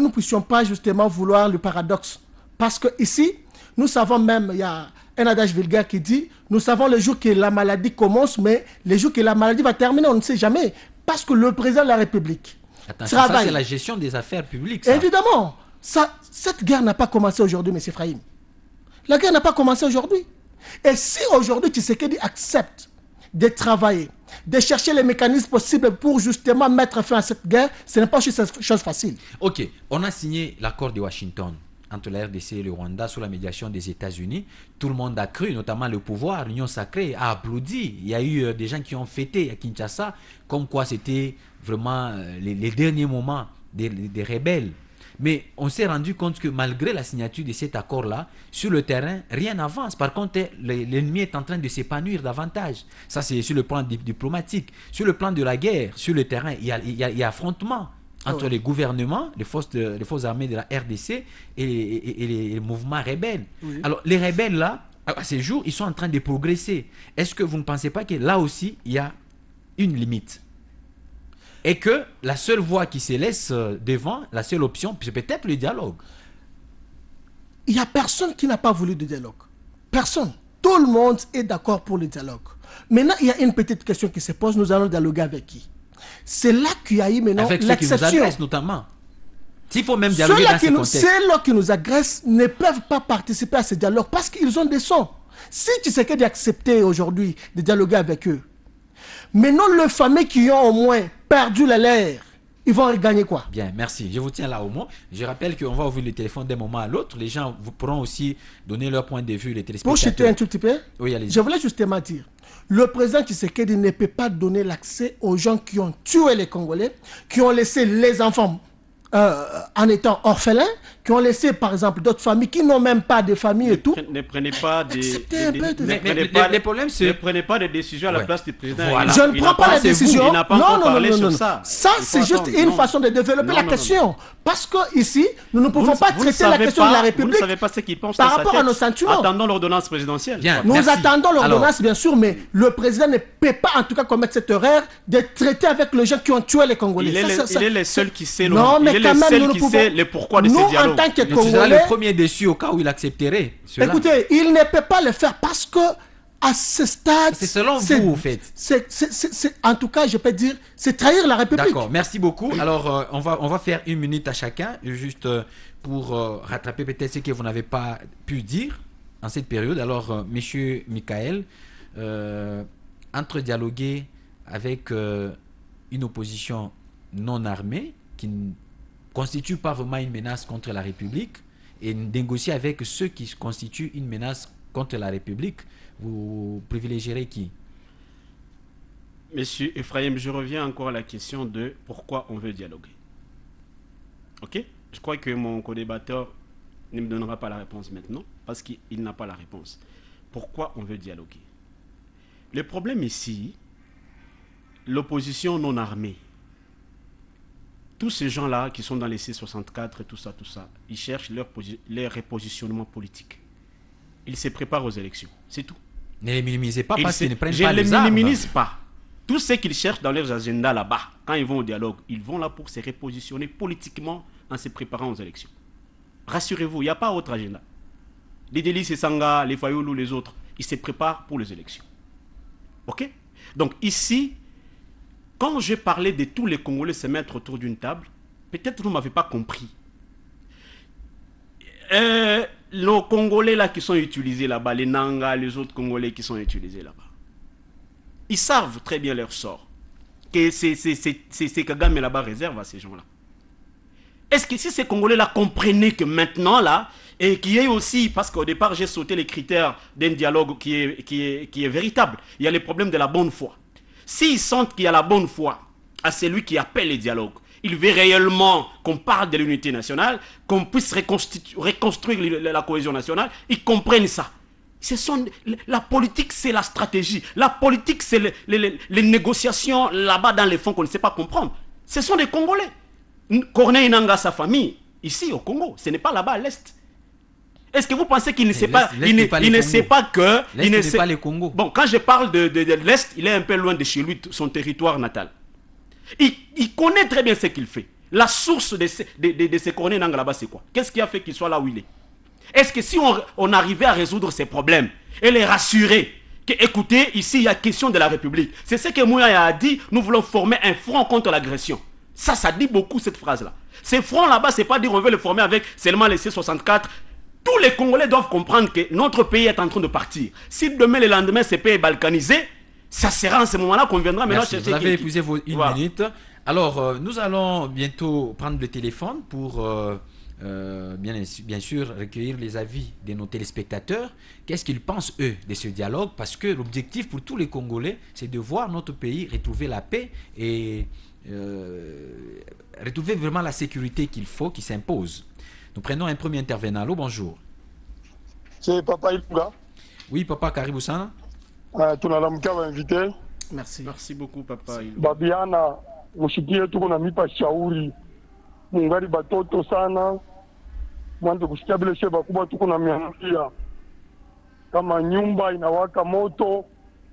ne puissions pas justement vouloir le paradoxe. Parce que ici, nous savons même, il y a un adage vulgaire qui dit, nous savons le jour que la maladie commence, mais le jour que la maladie va terminer, on ne sait jamais. Parce que le président de la République travaille. Ça, c'est la gestion des affaires publiques. Ça. Évidemment. Cette guerre n'a pas commencé aujourd'hui, M. Ephraim. La guerre n'a pas commencé aujourd'hui. Et si aujourd'hui Tshisekedi accepte de travailler, de chercher les mécanismes possibles pour justement mettre fin à cette guerre, ce n'est pas une chose facile. Ok, on a signé l'accord de Washington. entre la RDC et le Rwanda sous la médiation des États-Unis. Tout le monde a cru, notamment le pouvoir, l'Union sacrée a applaudi. Il y a eu des gens qui ont fêté à Kinshasa, comme quoi c'était vraiment les derniers moments des rebelles. Mais on s'est rendu compte que malgré la signature de cet accord-là, sur le terrain, rien n'avance. Par contre, l'ennemi est en train de s'épanouir davantage. Ça, c'est sur le plan diplomatique. Sur le plan de la guerre, sur le terrain, il y a affrontement entre les gouvernements, les forces armées de la RDC et les mouvements rebelles. Oui. Alors, les rebelles, là, à ces jours, ils sont en train de progresser. Est-ce que vous ne pensez pas que là aussi, il y a une limite ? Et que la seule voie qui se laisse devant, la seule option, c'est peut-être le dialogue. Il n'y a personne qui n'a pas voulu de dialogue. Personne. Tout le monde est d'accord pour le dialogue. Maintenant, il y a une petite question qui se pose. Nous allons dialoguer avec qui? C'est là qu'il y a eu maintenant l'exception. Avec ceux qui nous agressent notamment. S'il faut même dialoguer dans ce contexte. Ceux-là qui nous agressent ne peuvent pas participer à ce dialogue parce qu'ils ont des sons. Si tu sais d'accepter aujourd'hui de dialoguer avec eux, maintenant, les familles qui ont au moins perdu la l'air, ils vont gagner quoi? Bien, merci. Je vous tiens là au mot. Je rappelle qu'on va ouvrir le téléphone d'un moment à l'autre. Les gens pourront aussi donner leur point de vue, les téléspectateurs. Pour chuter un tout petit peu, oui, allez-y. Je voulais justement dire, le président Tshisekedi ne peut pas donner l'accès aux gens qui ont tué les Congolais, qui ont laissé les enfants en étant orphelins, qui ont laissé par exemple d'autres familles qui n'ont même pas de famille et tout. Ne prenez pas les problèmes, c'est... Ne prenez pas de décisions à la place du président. Voilà. Je ne prends pas la décision. Il n'a pas encore parlé sur ça. Ça, c'est juste une façon de développer la question. Parce que ici, nous ne pouvons pas traiter la question de la République. Vous ne savez pas ce qu'ils pensent par rapport à nos sentiments. Attendons l'ordonnance présidentielle. Bien, nous attendons l'ordonnance, bien sûr, mais le président ne peut pas, en tout cas, commettre cette erreur de traiter avec les gens qui ont tué les Congolais. Il est le seul qui sait le pourquoi de ce dialogue. En tant que Congolais, c'est le premier déçu au cas où il accepterait cela. Écoutez, il ne peut pas le faire parce que à ce stade, c'est selon vous, en fait. En tout cas, je peux dire, c'est trahir la République. D'accord, merci beaucoup. Alors, on va faire 1 minute à chacun, juste pour rattraper peut-être ce que vous n'avez pas pu dire en cette période. Alors, monsieur Michael, entre dialoguer avec une opposition non armée qui ne constitue pas vraiment une menace contre la République et négocier avec ceux qui constituent une menace contre la République, vous privilégierez qui? Monsieur Ephraim, je reviens encore à la question de pourquoi on veut dialoguer. Ok? Je crois que mon co-débatteur ne me donnera pas la réponse maintenant parce qu'il n'a pas la réponse. Pourquoi on veut dialoguer? Le problème ici, l'opposition non armée, tous ces gens-là qui sont dans les C64 et tout ça, ils cherchent leur repositionnement politique. Ils se préparent aux élections, c'est tout. Ne les minimisez pas parce qu'ils ne prennent pas les armes. Je ne les minimise pas. Tout ce qu'ils cherchent dans leurs agendas là-bas, quand ils vont au dialogue, ils vont là pour se repositionner politiquement en se préparant aux élections. Rassurez-vous, il n'y a pas autre agenda. Les Délis et Sanga, les Fayoulou, les autres, ils se préparent pour les élections. Ok? Donc ici, quand je parlais de tous les Congolais se mettre autour d'une table, peut-être vous ne m'avez pas compris. Les Congolais là qui sont utilisés là-bas, les Nanga, les autres Congolais qui sont utilisés là-bas, ils savent très bien leur sort. Que c'est Kagame là-bas réserve à ces gens-là. Est-ce que si ces Congolais-là comprenaient que maintenant là, et qui est aussi, parce qu'au départ j'ai sauté les critères d'un dialogue qui est véritable, il y a les problèmes de la bonne foi. S'ils sentent qu'il y a la bonne foi à celui qui appelle les dialogues, il veut réellement qu'on parle de l'unité nationale, qu'on puisse reconstruire la cohésion nationale, ils comprennent ça. La politique, c'est la stratégie. La politique, c'est les négociations là-bas dans les fonds qu'on ne sait pas comprendre. Ce sont des Congolais. Corneille Nangaa, sa famille, ici au Congo, ce n'est pas là-bas à l'Est. Est-ce que vous pensez qu'il ne sait pas, il ne sait pas que... L'Est n'est pas le Congo. Bon, quand je parle de l'Est, il est un peu loin de chez lui, son territoire natal. Il connaît très bien ce qu'il fait. La source de ces Corneille Nangaa là-bas, c'est quoi? Qu'est-ce qui a fait qu'il soit là où il est? Est-ce que si on arrivait à résoudre ces problèmes et les rassurer que, écoutez, ici, il y a question de la République. C'est ce que Mouya a dit, nous voulons former un front contre l'agression. Ça dit beaucoup cette phrase-là. Ces fronts là-bas, c'est pas dire on veut le former avec seulement les C64. Tous les Congolais doivent comprendre que notre pays est en train de partir. Si demain, le lendemain, ce pays est balkanisé, ça sera en ce moment-là qu'on viendra maintenant chercher... Vous avez épuisé une minute. Alors, nous allons bientôt prendre le téléphone pour bien sûr recueillir les avis de nos téléspectateurs. Qu'est-ce qu'ils pensent, eux, de ce dialogue? Parce que l'objectif pour tous les Congolais, c'est de voir notre pays retrouver la paix et retrouver vraiment la sécurité qu'il faut, qui s'impose. Nous prenons un premier intervenant. Allô, bonjour. C'est Papa Ilunga. Oui, Papa Karibu sana. Tunalamukia invité. Merci. Merci beaucoup, Papa Ilunga. Babiana, mushikie tuko na mipa shauri. Mungari batoto sana. Mwanzo kusikia vile sheba kubwa tuko na miambia. Kama nyumba inawaka moto,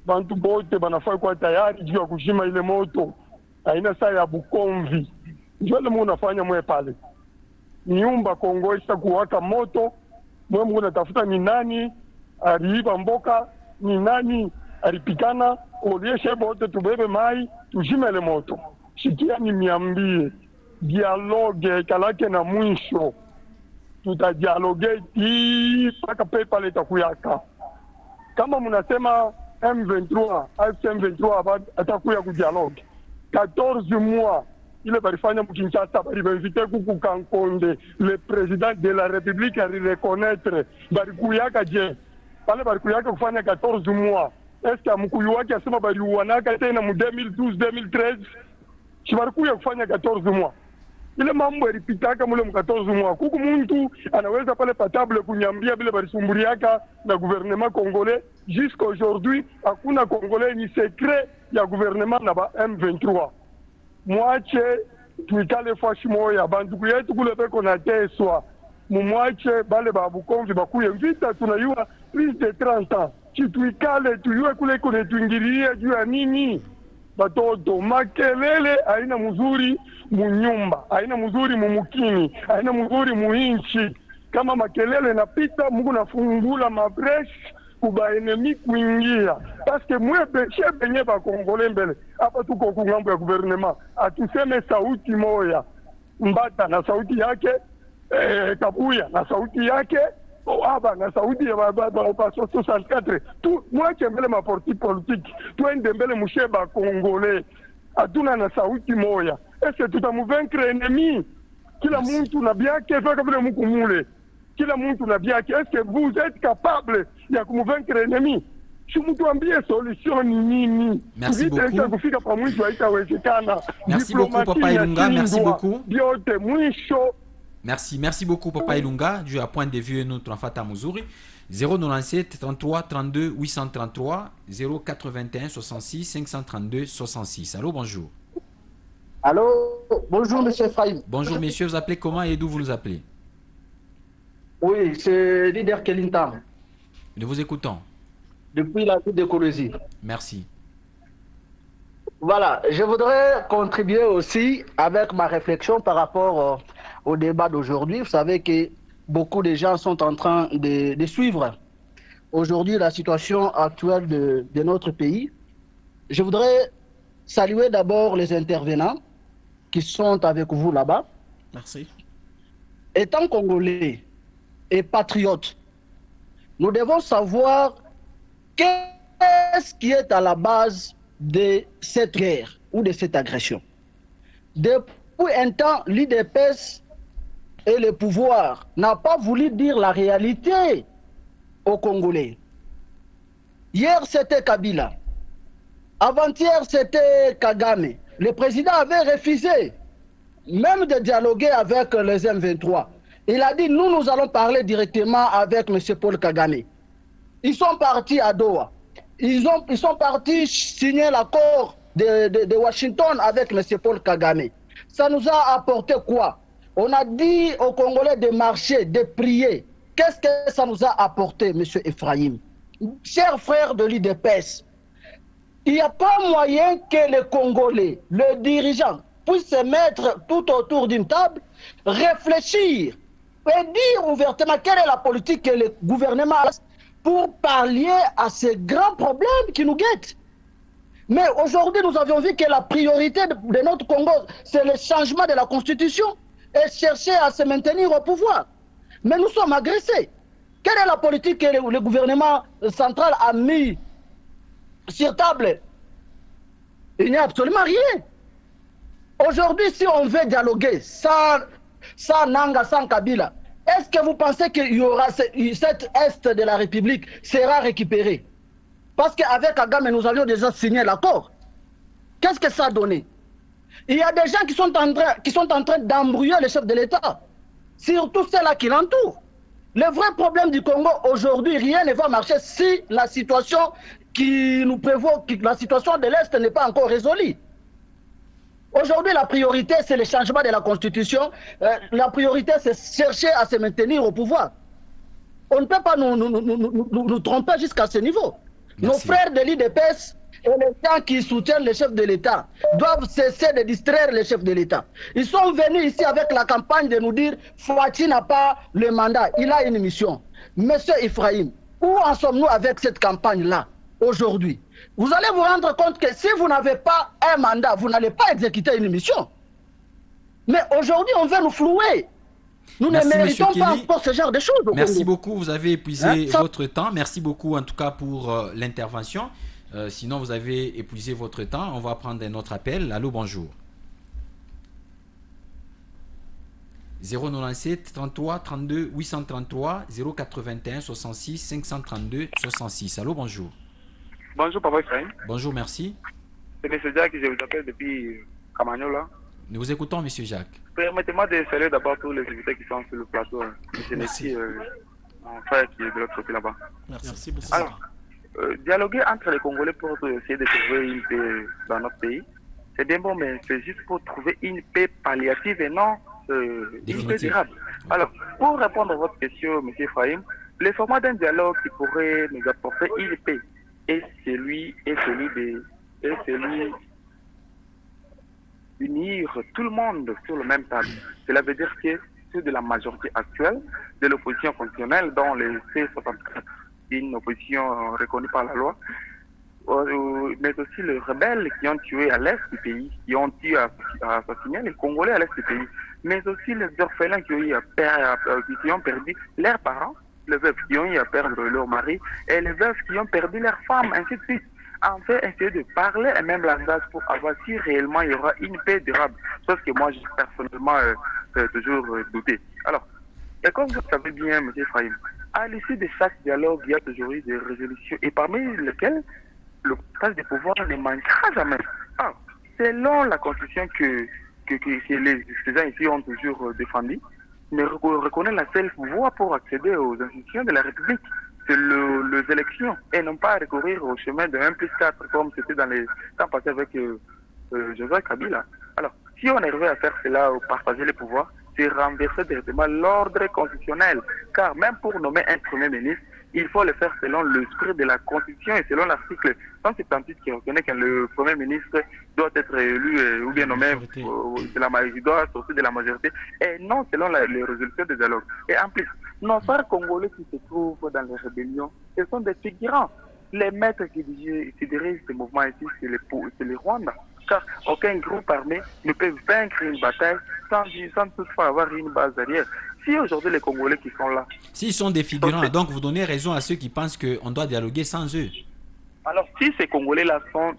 bantu bote banafai kwa tayari juu ya kushima ile moto. Haina saa ya bukomvi. Njoo ile unafanya mwe pale. Nyumba Kongo isa kuwaka moto. Mwe unatafuta ni nani aliiba mboka, ni nani alipikana, ulieshe bote tubebe mai, tushime ile moto. Shikia ni miambie. Dialogue kalake na mwisho. Tutadialoge mpaka pepa leta kuyaka. Kama mnasema M23, AFC M23 atakuya ku dialogue. 14 mois ile barifanya mkinshasa bari invité kuku Kankonde, le président de la République a reconnaître bari kuyaka je. Pale bari kuyaka kufanya 14 mois. Est-ce que mkuyu wake asema bari uanaka tena mu 2012 2013? Shibari kuya kufanya 14 mois. Ile mambo yalipitaka mule mu 14 mois. Kuku muntu anaweza pale patable kunyambia vile balisumburiaka na gouvernement congolais. Jusqu'à aujourd'hui, hakuna congolais ni secret ya gouvernement na ba M23. Mwache tuikale fashi moya banduku yetu kule peko na teswa. Mumwache bale ba Bukomvi bakuye vita tunayua plus de 30 ans. Tuikale tuyue kule kule tuingilie juu ya nini? Batoto makelele haina mzuri munyumba, haina mzuri mumukini, haina mzuri muinchi. Kama makelele napita, Mungu nafungula mabresh kuba enemi kuingia. Paske mwebe shebe ba Kongole mbele. Hapa tuko kungambo ya gouvernement. Atuseme sauti moya. Mbata na sauti yake, Kabuya na sauti yake, Aba na sauti ya Baso 64. Tu mwache mbele maporti politique. Tuende mbele musheba Kongole. Atuna na sauti moya. Est-ce tutamuvenkre ennemi? Kila muntu na byake faka vile mukumule. Kila muntu na byake. Est-ce que vous êtes capable ya kumuvenkre ennemi? Chumutuambie solution ni nini? Merci beaucoup. Kufika pa mwisho haitawezekana. Merci beaucoup, Papa Ilunga. Merci beaucoup. Biote mwisho. Merci beaucoup, Papa Ilunga. Du point de vue, nous Trafata Muzuri. 097 33 32 833 081 66 532 66. Allô, bonjour. Allô, bonjour monsieur Ephraim. Bonjour messieurs, vous appelez comment et d'où vous nous appelez? Oui, c'est Leader Kelintam. Nous vous écoutons. Depuis la ville de Kolosi. Merci. Voilà, je voudrais contribuer aussi avec ma réflexion par rapport au débat d'aujourd'hui. Vous savez que beaucoup de gens sont en train de suivre aujourd'hui la situation actuelle de notre pays. Je voudrais saluer d'abord les intervenants qui sont avec vous là-bas. Merci. Étant Congolais et patriotes, nous devons savoir qu'est-ce qui est à la base de cette guerre ou de cette agression. Depuis un temps, l'IDPS et le pouvoir n'a pas voulu dire la réalité aux Congolais. Hier, c'était Kabila. Avant-hier, c'était Kagame. Le président avait refusé même de dialoguer avec les M23. Il a dit, nous allons parler directement avec M. Paul Kagame. Ils sont partis à Doha. Ils sont partis signer l'accord de Washington avec M. Paul Kagame. Ça nous a apporté quoi? On a dit aux Congolais de marcher, de prier. Qu'est-ce que ça nous a apporté, M. Ephraim? Chers frères de l'IDPS, il n'y a pas moyen que les Congolais, le dirigeant, puissent se mettre tout autour d'une table, réfléchir et dire ouvertement quelle est la politique que le gouvernement a pour pallier à ces grands problèmes qui nous guettent. Mais aujourd'hui, nous avions vu que la priorité de notre Congo, c'est le changement de la Constitution et chercher à se maintenir au pouvoir. Mais nous sommes agressés. Quelle est la politique que le gouvernement central a mis sur table? Il n'y a absolument rien. Aujourd'hui, si on veut dialoguer sans sans Nanga, sans Kabila, est-ce que vous pensez qu'il y aura cet Est de la République sera récupéré? Parce qu'avec Kagame, nous avions déjà signé l'accord. Qu'est-ce que ça a donné? Il y a des gens qui sont en train d'embrouiller le chef de l'État, surtout ceux-là qui l'entourent. Le vrai problème du Congo aujourd'hui, rien ne va marcher si la situation qui nous prévoit, la situation de l'Est n'est pas encore résolue. Aujourd'hui, la priorité, c'est le changement de la Constitution. La priorité, c'est chercher à se maintenir au pouvoir. On ne peut pas nous tromper jusqu'à ce niveau. Merci. Nos frères de l'IDPS et les gens qui soutiennent le chef de l'État doivent cesser de distraire le chef de l'État. Ils sont venus ici avec la campagne de nous dire Fouati n'a pas le mandat, il a une mission. Monsieur Ephraim, où en sommes-nous avec cette campagne-là aujourd'hui? Vous allez vous rendre compte que si vous n'avez pas un mandat, vous n'allez pas exécuter une mission. Mais aujourd'hui, on veut nous flouer. Nous Merci, ne méritons Monsieur pas Kelly. encore ce genre de choses. Merci beaucoup, vous avez épuisé Ça- votre temps. Merci beaucoup en tout cas pour l'intervention. Sinon, vous avez épuisé votre temps. On va prendre un autre appel. Allô, bonjour. 097 33 32 833 081 66 532 66. Allô, bonjour. Bonjour, Papa Ephraim. Bonjour, merci. C'est M. Jacques, je vous appelle depuis Camagnola. Nous vous écoutons, Monsieur Jacques. Permettez-moi de saluer d'abord tous les invités qui sont sur le plateau. M. Nessi, mon frère qui est de l'autre côté là-bas. Merci beaucoup. Alors, dialoguer entre les Congolais pour essayer de trouver une paix dans notre pays, c'est bien bon, mais c'est juste pour trouver une paix palliative et non une paix Définitive. durable. Alors, pour répondre à votre question, M. Ephraim, le format d'un dialogue qui pourrait nous apporter une paix est celui unir tout le monde sur le même table. Cela veut dire que ceux de la majorité actuelle, de l'opposition fonctionnelle, dont les C64, une opposition reconnue par la loi, mais aussi les rebelles qui ont tué à l'est du pays, qui ont tué à assassiner les Congolais à l'est du pays, mais aussi les orphelins qui ont perdu leurs parents, les veufs qui ont eu à perdre leur mari, et les veufs qui ont perdu leurs femmes, ainsi de suite. En fait, essayer de parler un même langage pour avoir si réellement il y aura une paix durable. Chose que moi, j'ai personnellement toujours douté. Alors, et comme vous le savez bien, M. Ephraim, à l'issue de chaque dialogue, il y a toujours eu des résolutions, et parmi lesquelles le partage des pouvoirs ne manquera jamais. Alors, selon la constitution que les gens ici ont toujours défendue, ne reconnaît la seule voie pour accéder aux institutions de la République, c'est les élections, et non pas recourir au chemin de 1+4 comme c'était dans les temps passés avec Joseph Kabila. Alors, si on arrivait à faire cela, ou partager les pouvoirs, c'est renverser directement l'ordre constitutionnel, car même pour nommer un Premier ministre, il faut le faire selon l'esprit de la Constitution et selon l'article 178 qui reconnaît que le Premier ministre doit être élu ou bien nommé il doit sortir de la majorité et non selon les résolutions des dialogues. Et en plus, nos frères congolais qui se trouvent dans les rébellions, ce sont des figurants. Les maîtres qui dirigent ce mouvement ici, c'est les Rwandais. Car aucun groupe armé ne peut vaincre une bataille sans toutefois avoir une base arrière. Si aujourd'hui les Congolais qui sont là... S'ils sont des figurants, donc vous donnez raison à ceux qui pensent qu'on doit dialoguer sans eux. Alors, si ces Congolais-là sont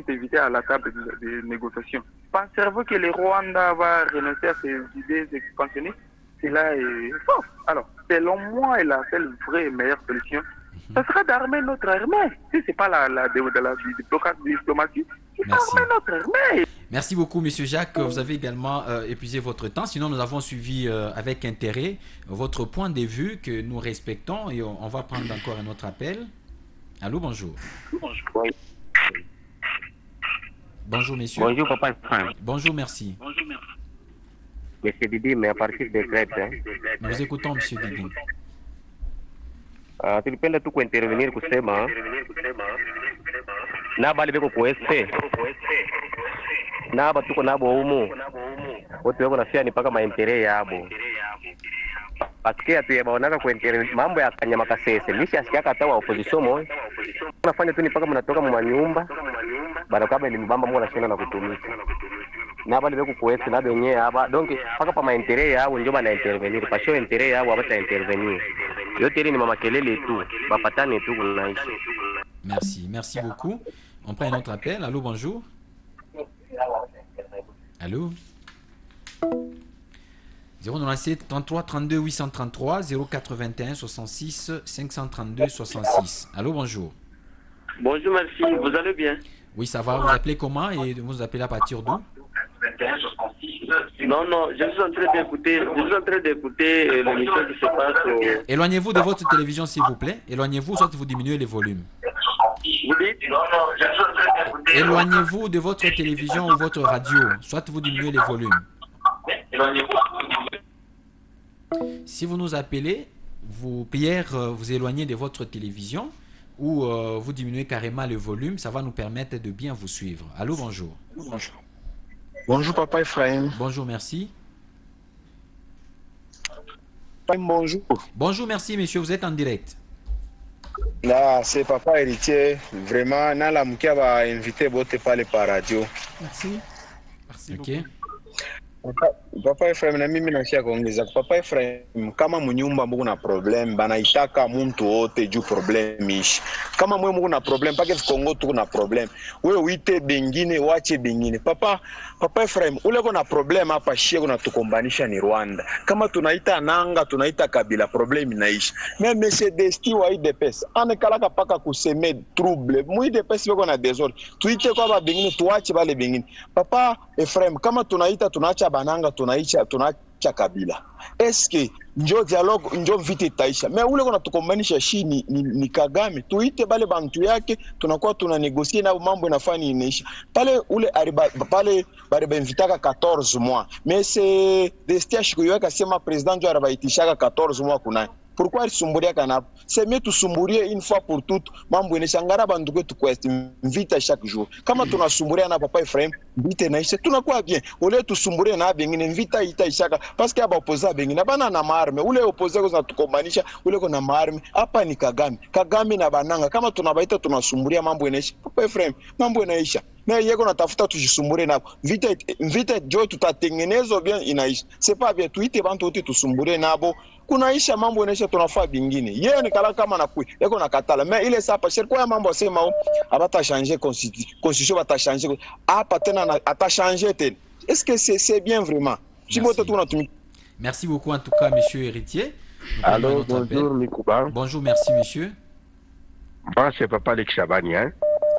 invités à la table de négociation, pensez-vous que les Rwandais va renoncer à ces idées expansionnistes? Cela est faux. Alors, selon moi, et la seule vraie et meilleure solution, ce sera d'armer notre armée. Si ce n'est pas la diplomatie, c'est d'armer notre armée. Merci beaucoup, Monsieur Jacques. Vous avez également épuisé votre temps. Sinon, nous avons suivi avec intérêt votre point de vue que nous respectons et on va prendre encore un autre appel. Allô, bonjour. Bonjour, messieurs. Bonjour, Papa Franck. Bonjour, merci. Monsieur Didi, mais à partir de Crète. Nous vous écoutons, Monsieur Didi. Tulipenda tu kuintervenir kusema naba libeko kueste naba tuko nabo humu wote wako nafia ni paka maentere yabo pasikia tu yabaonaka kuintervenir mambo ya kanyama kasese lisha asikia kata wa opposition mo unafanya tu ni paka mnatoka mu manyumba bado kama ni mbamba mo nashina na kutumika naba libeko kueste naba yenyewe hapa donc paka pa maentere yabo ndio bana intervenir pasio intere yabo hapa intervenir. Merci beaucoup. On prend un autre appel. Allô, bonjour. Allô. 097 33 32 833 081 66 532 66. Allô, bonjour. Bonjour, merci. Vous allez bien? Oui, ça va. Vous appelez comment et vous appelez à partir d'où? Non, non, je suis en train d'écouter l'émission qui se passe. Éloignez-vous de votre télévision, s'il vous plaît. Éloignez-vous, soit vous diminuez le volume. Vous dites? Non, non, je suis en train d'écouter. Éloignez-vous de votre télévision ou votre radio, soit vous diminuez le volume. Si vous nous appelez, vous, Pierre, vous éloignez de votre télévision ou vous diminuez carrément le volume, ça va nous permettre de bien vous suivre. Allô, bonjour. Bonjour. Bonjour, papa Ephraim. Bonjour, merci. Bonjour. Bonjour, merci, monsieur, vous êtes en direct. Là, c'est papa héritier. Vraiment, Nala Moukia va inviter votre parler par radio. Merci. Merci Ok. beaucoup. Papa Ephraim na mimi nashia kuongeza. Papa Ephraim, kama munyumba muko na problem banaitaka muntu wote juu problem ishi. Kama mwe muko na problem pake Kongo tuko na problem. Wewe uite bengine wache bengine. Papa Ephraim, ule kuna problem hapa shie kuna tukombanisha ni Rwanda. Kama tunaita nanga, tunaita kabila, problem inaishi. Même monsieur Desti wa IDPS, anekalaka paka kuseme trouble. Mu IDPS beko na désordre. Tuite kwa ba bengine tuache bale bengine. Papa Ephraim, kama tunaita tunaacha bananga tunaacha kabila. Eske njo dialogue njo vite taisha. Mais ule kuna tukombanisha shi ni Kagame. Tuite bale bantu yake tunakuwa tunanegosie na mambo inafanya inaisha. Pale ule pale bale benvitaka 14 mois. Mais c'est Destia shikuyoka sema président njo arabaitishaka 14 mois kuna. Pourquoi isumburia kana? C'est mieux tusumburie une fois pour toutes. Mambo inashangara bantu kwetu quest vita chaque jour. Kama tunasumburia na papa Ephraim, vita inaisha tunakuwa bien. Ole tusumburie na bengine vita itaishaka parce que aba opposa bengine bana na maarme. Ule opposa ko tukombanisha ule ko na maarme. Hapa ni Kagame na bananga. Kama tunabaita tunasumburia mambo inaisha. Papa Ephraim, mambo inaisha. Na yeko natafuta tujisumbure nabo. Vita jo tutatengenezwa bien inaisha. C'est pas bien tuite bantu wote tusumbure nabo. Kunaisha mambo inaisha tunafaa bingine. Yeye ni kala kama na kui. Yeko nakatala. Mais ile sapa sherko ya mambo sema abata changer constitution bata changer. Hapa tena ata changer tena. Est-ce que c'est bien vraiment? Merci beaucoup en tout cas monsieur héritier. Allô, bonjour Mikouba. Bonjour, merci monsieur. Moi c'est papa Luc Chabani, hein?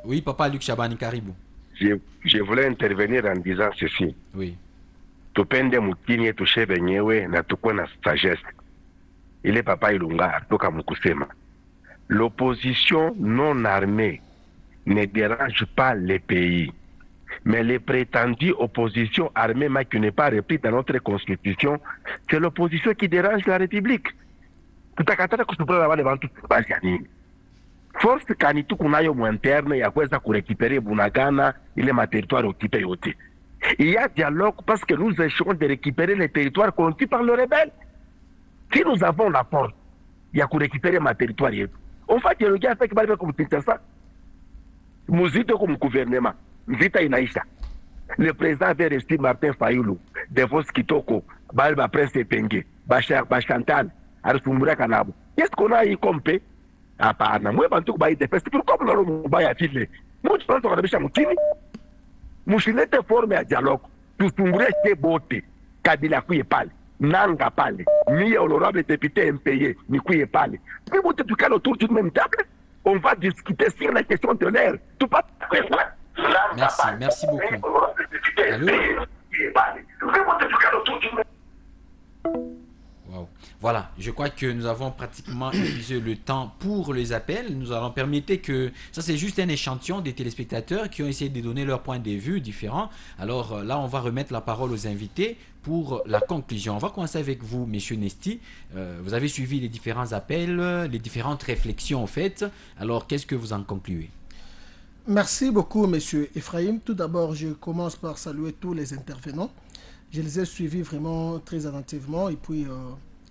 Oui, papa Luc Chabani, Caribou. Je voulais intervenir en disant ceci. Oui. Tupende mutini tushe benyewe na tukwe na sagesse. Il papa Ilunga toka mkusema. L'opposition non armée ne dérange pas les pays. Mais les prétendues oppositions armées qui n'est pas repris dans notre constitution, c'est l'opposition qui dérange la République. Tutakataka kusupura na wale bantu basi ya nini? Force kanitu kunayo mwinterne ya kuweza kurécupérer Bunagana ile territoire occupé yote. Il y a dialogue parce que nous essayons de récupérer les territoires conquis par les rebelles. Si nous avons la porte, il y a récupérer ma territoire. On va dialoguer avec Balbe comme ça. Muzito comme gouvernement. Vita inaisha. Le président avait resté Martin Fayoulou, Devos Kitoko, Balba Prince Penge, Bachantal, Arsumbura Kanabo. Qu'est-ce qu'on a eu comme paix? Hapana, mwe bantu kubai defense pourquoi mlalo mbaya vile mtu anaanza kurabisha mtini mshilete forme ya dialogue tusumburie bote kabila kuye pale nanga pale mie honorable député MPA ni kuye pale mais bote tukalo autour d'une même table on va discuter sur la question de l'air tout pas merci beaucoup. Allô? Wow. Voilà, je crois que nous avons pratiquement épuisé le temps pour les appels. Nous allons permettre que... Ça, c'est juste un échantillon des téléspectateurs qui ont essayé de donner leur point de vue différent. Alors là, on va remettre la parole aux invités pour la conclusion. On va commencer avec vous, monsieur Nesti. Vous avez suivi les différents appels, les différentes réflexions en fait. Alors, qu'est-ce que vous en concluez? Merci beaucoup, monsieur Ephraim. Tout d'abord, je commence par saluer tous les intervenants. Je les ai suivis vraiment très attentivement et puis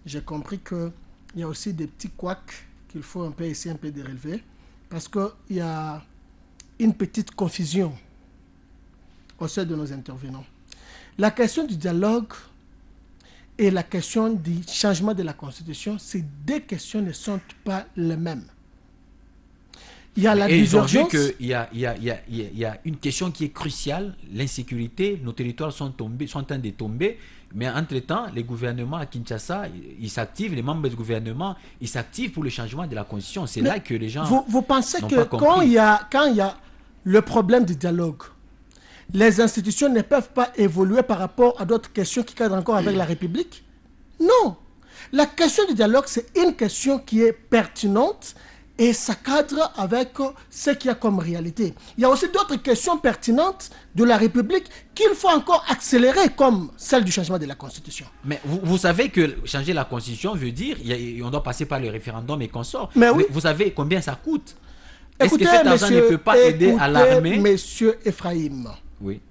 j'ai compris qu'il y a aussi des petits couacs qu'il faut un peu essayer de relever parce qu'il y a une petite confusion au sein de nos intervenants. La question du dialogue et la question du changement de la Constitution, ces deux questions ne sont pas les mêmes. il y a la Et ils ont vu divergence. qu'il y a une question qui est cruciale, l'insécurité. Nos territoires sont en train de tomber. Mais entre-temps, les gouvernements à Kinshasa, ils s'activent, les membres du gouvernement, ils s'activent pour le changement de la constitution. C'est là que les gens Vous pensez n'ont que pas quand compris. il y a le problème du dialogue, les institutions ne peuvent pas évoluer par rapport à d'autres questions qui cadrent encore avec la République? Non. La question du dialogue, c'est une question qui est pertinente et ça cadre avec ce qu'il y a comme réalité. Il y a aussi d'autres questions pertinentes de la République qu'il faut encore accélérer, comme celle du changement de la Constitution. Mais vous savez que changer la constitution veut dire on doit passer par le référendum et consorts. Mais oui. Vous savez combien ça coûte? Est-ce que Écoutez, cet argent ne peut pas aider à l'armée? Monsieur Ephraim, Oui.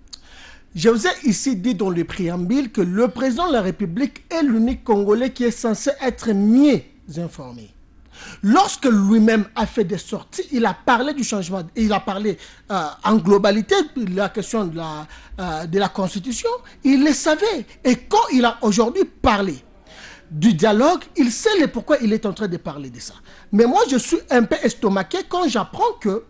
je vous ai ici dit dans le préambule que le président de la République est l'unique Congolais qui est censé être mieux informé. Lorsque lui-même a fait des sorties, il a parlé du changement, il a parlé en globalité de la question de la Constitution, il le savait. Et quand il a aujourd'hui parlé du dialogue, il sait pourquoi il est en train de parler de ça. Mais moi, je suis un peu estomaqué quand j'apprends que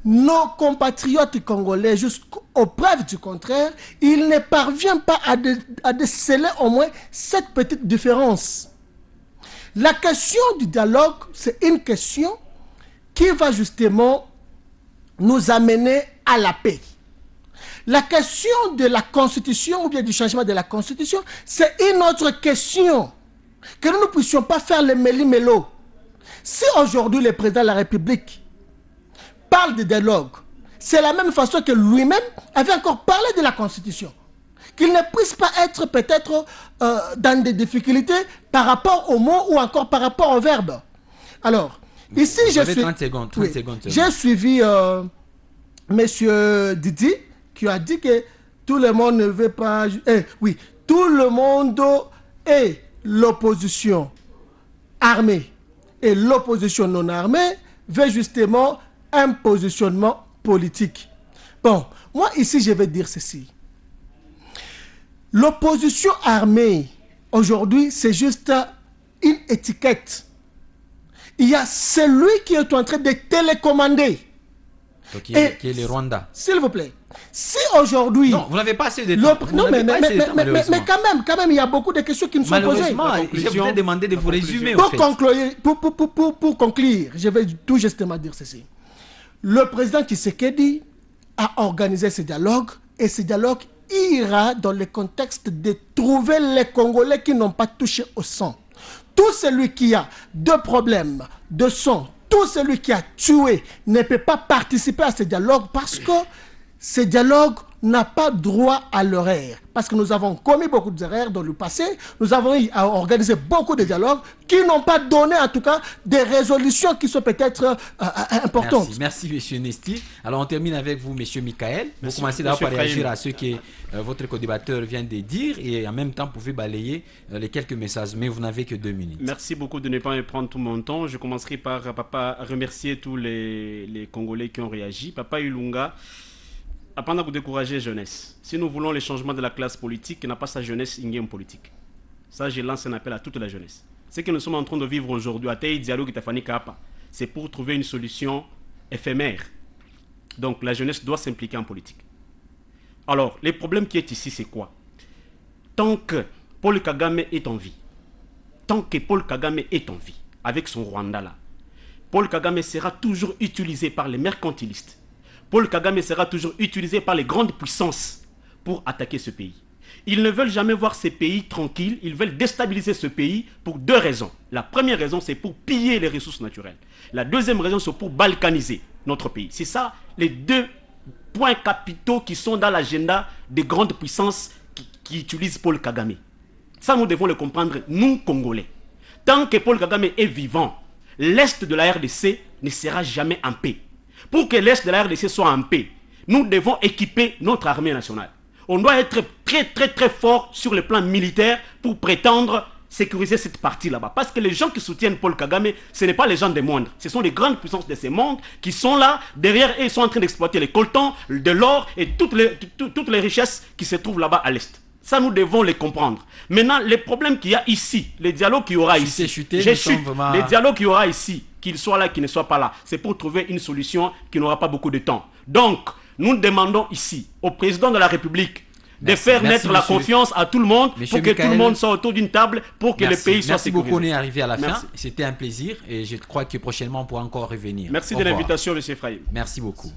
nos compatriotes congolais, jusqu'aux preuves du contraire, ils ne parviennent pas à déceler au moins cette petite différence. La question du dialogue, c'est une question qui va justement nous amener à la paix. La question de la Constitution ou bien du changement de la Constitution, c'est une autre question. Que nous ne puissions pas faire le méli-mélo. Si aujourd'hui le président de la République parle de dialogue, c'est la même façon que lui-même avait encore parlé de la Constitution. Qu'il ne puisse pas être peut-être dans des difficultés par rapport aux mots ou encore par rapport au verbe. Alors, ici, Vous avez 30 secondes. 30 secondes. j'ai suivi M. Didi qui a dit que tout le monde ne veut pas... oui, tout le monde et l'opposition armée et l'opposition non armée veut justement un positionnement politique. Bon, moi ici, je vais dire ceci. L'opposition armée, aujourd'hui, c'est juste une étiquette. Il y a celui qui est en train de télécommander. Donc, qui est le Rwanda. S'il vous plaît. Si aujourd'hui... Non, vous n'avez pas assez de temps. Non, mais quand même, il y a beaucoup de questions qui me sont posées. Malheureusement, je vous ai demandé de vous résumer. Pour conclure, je vais tout justement dire ceci. Le président Tshisekedi a organisé ce dialogue et ce dialogue ira dans le contexte de trouver les Congolais qui n'ont pas touché au sang. Tout celui qui a deux problèmes de sang, tout celui qui a tué ne peut pas participer à ce dialogue parce que ce dialogue n'a pas droit à l'erreur. Parce que nous avons commis beaucoup d'erreurs dans le passé, nous avons organisé beaucoup de dialogues qui n'ont pas donné en tout cas des résolutions qui sont peut-être importantes. Merci monsieur Nesti. Alors on termine avec vous monsieur Michael. Vous commencez d'abord par réagir à ce que votre co-débatteur vient de dire et en même temps vous pouvez balayer les quelques messages, mais vous n'avez que 2 minutes. Merci beaucoup de ne pas me prendre tout mon temps. Je commencerai par remercier tous les Congolais qui ont réagi. Papa Ilunga, apprendre à vous décourager jeunesse. Si nous voulons le changement de la classe politique, n'a pas sa jeunesse in-game politique. Ça, je lance un appel à toute la jeunesse. Ce que nous sommes en train de vivre aujourd'hui, à Taï Dialogue Tafani Kapa, c'est pour trouver une solution éphémère. Donc la jeunesse doit s'impliquer en politique. Alors, le problème qui est ici, c'est quoi? Tant que Paul Kagame est en vie, avec son Rwanda là, Paul Kagame sera toujours utilisé par les mercantilistes. Paul Kagame sera toujours utilisé par les grandes puissances pour attaquer ce pays. Ils ne veulent jamais voir ces pays tranquilles, ils veulent déstabiliser ce pays pour 2 raisons. La première raison, c'est pour piller les ressources naturelles. La deuxième raison, c'est pour balkaniser notre pays. C'est ça les 2 points capitaux qui sont dans l'agenda des grandes puissances qui utilisent Paul Kagame. Ça, nous devons le comprendre, nous, Congolais. Tant que Paul Kagame est vivant, l'Est de la RDC ne sera jamais en paix. Pour que l'Est de la RDC soit en paix, nous devons équiper notre armée nationale. On doit être très fort sur le plan militaire pour prétendre sécuriser cette partie là-bas. Parce que les gens qui soutiennent Paul Kagame, ce n'est pas les gens des mondes. Ce sont les grandes puissances de ces mondes qui sont là, derrière, et ils sont en train d'exploiter les coltans, de l'or et toutes les richesses qui se trouvent là-bas à l'Est. Ça, nous devons les comprendre. Maintenant, les problèmes qu'il y a ici, les dialogues qu'il y aura ici, les dialogues qu'il y aura ici, qu'il soit là, qu'il ne soit pas là. C'est pour trouver une solution qui n'aura pas beaucoup de temps. Donc, nous demandons ici au président de la République de faire naître la confiance à tout le monde pour que tout le monde soit autour d'une table pour que le pays soit sécurisé. Merci beaucoup, on est arrivé à la fin. C'était un plaisir et je crois que prochainement on pourra encore revenir. Merci de l'invitation, M. Ephraim. Merci beaucoup.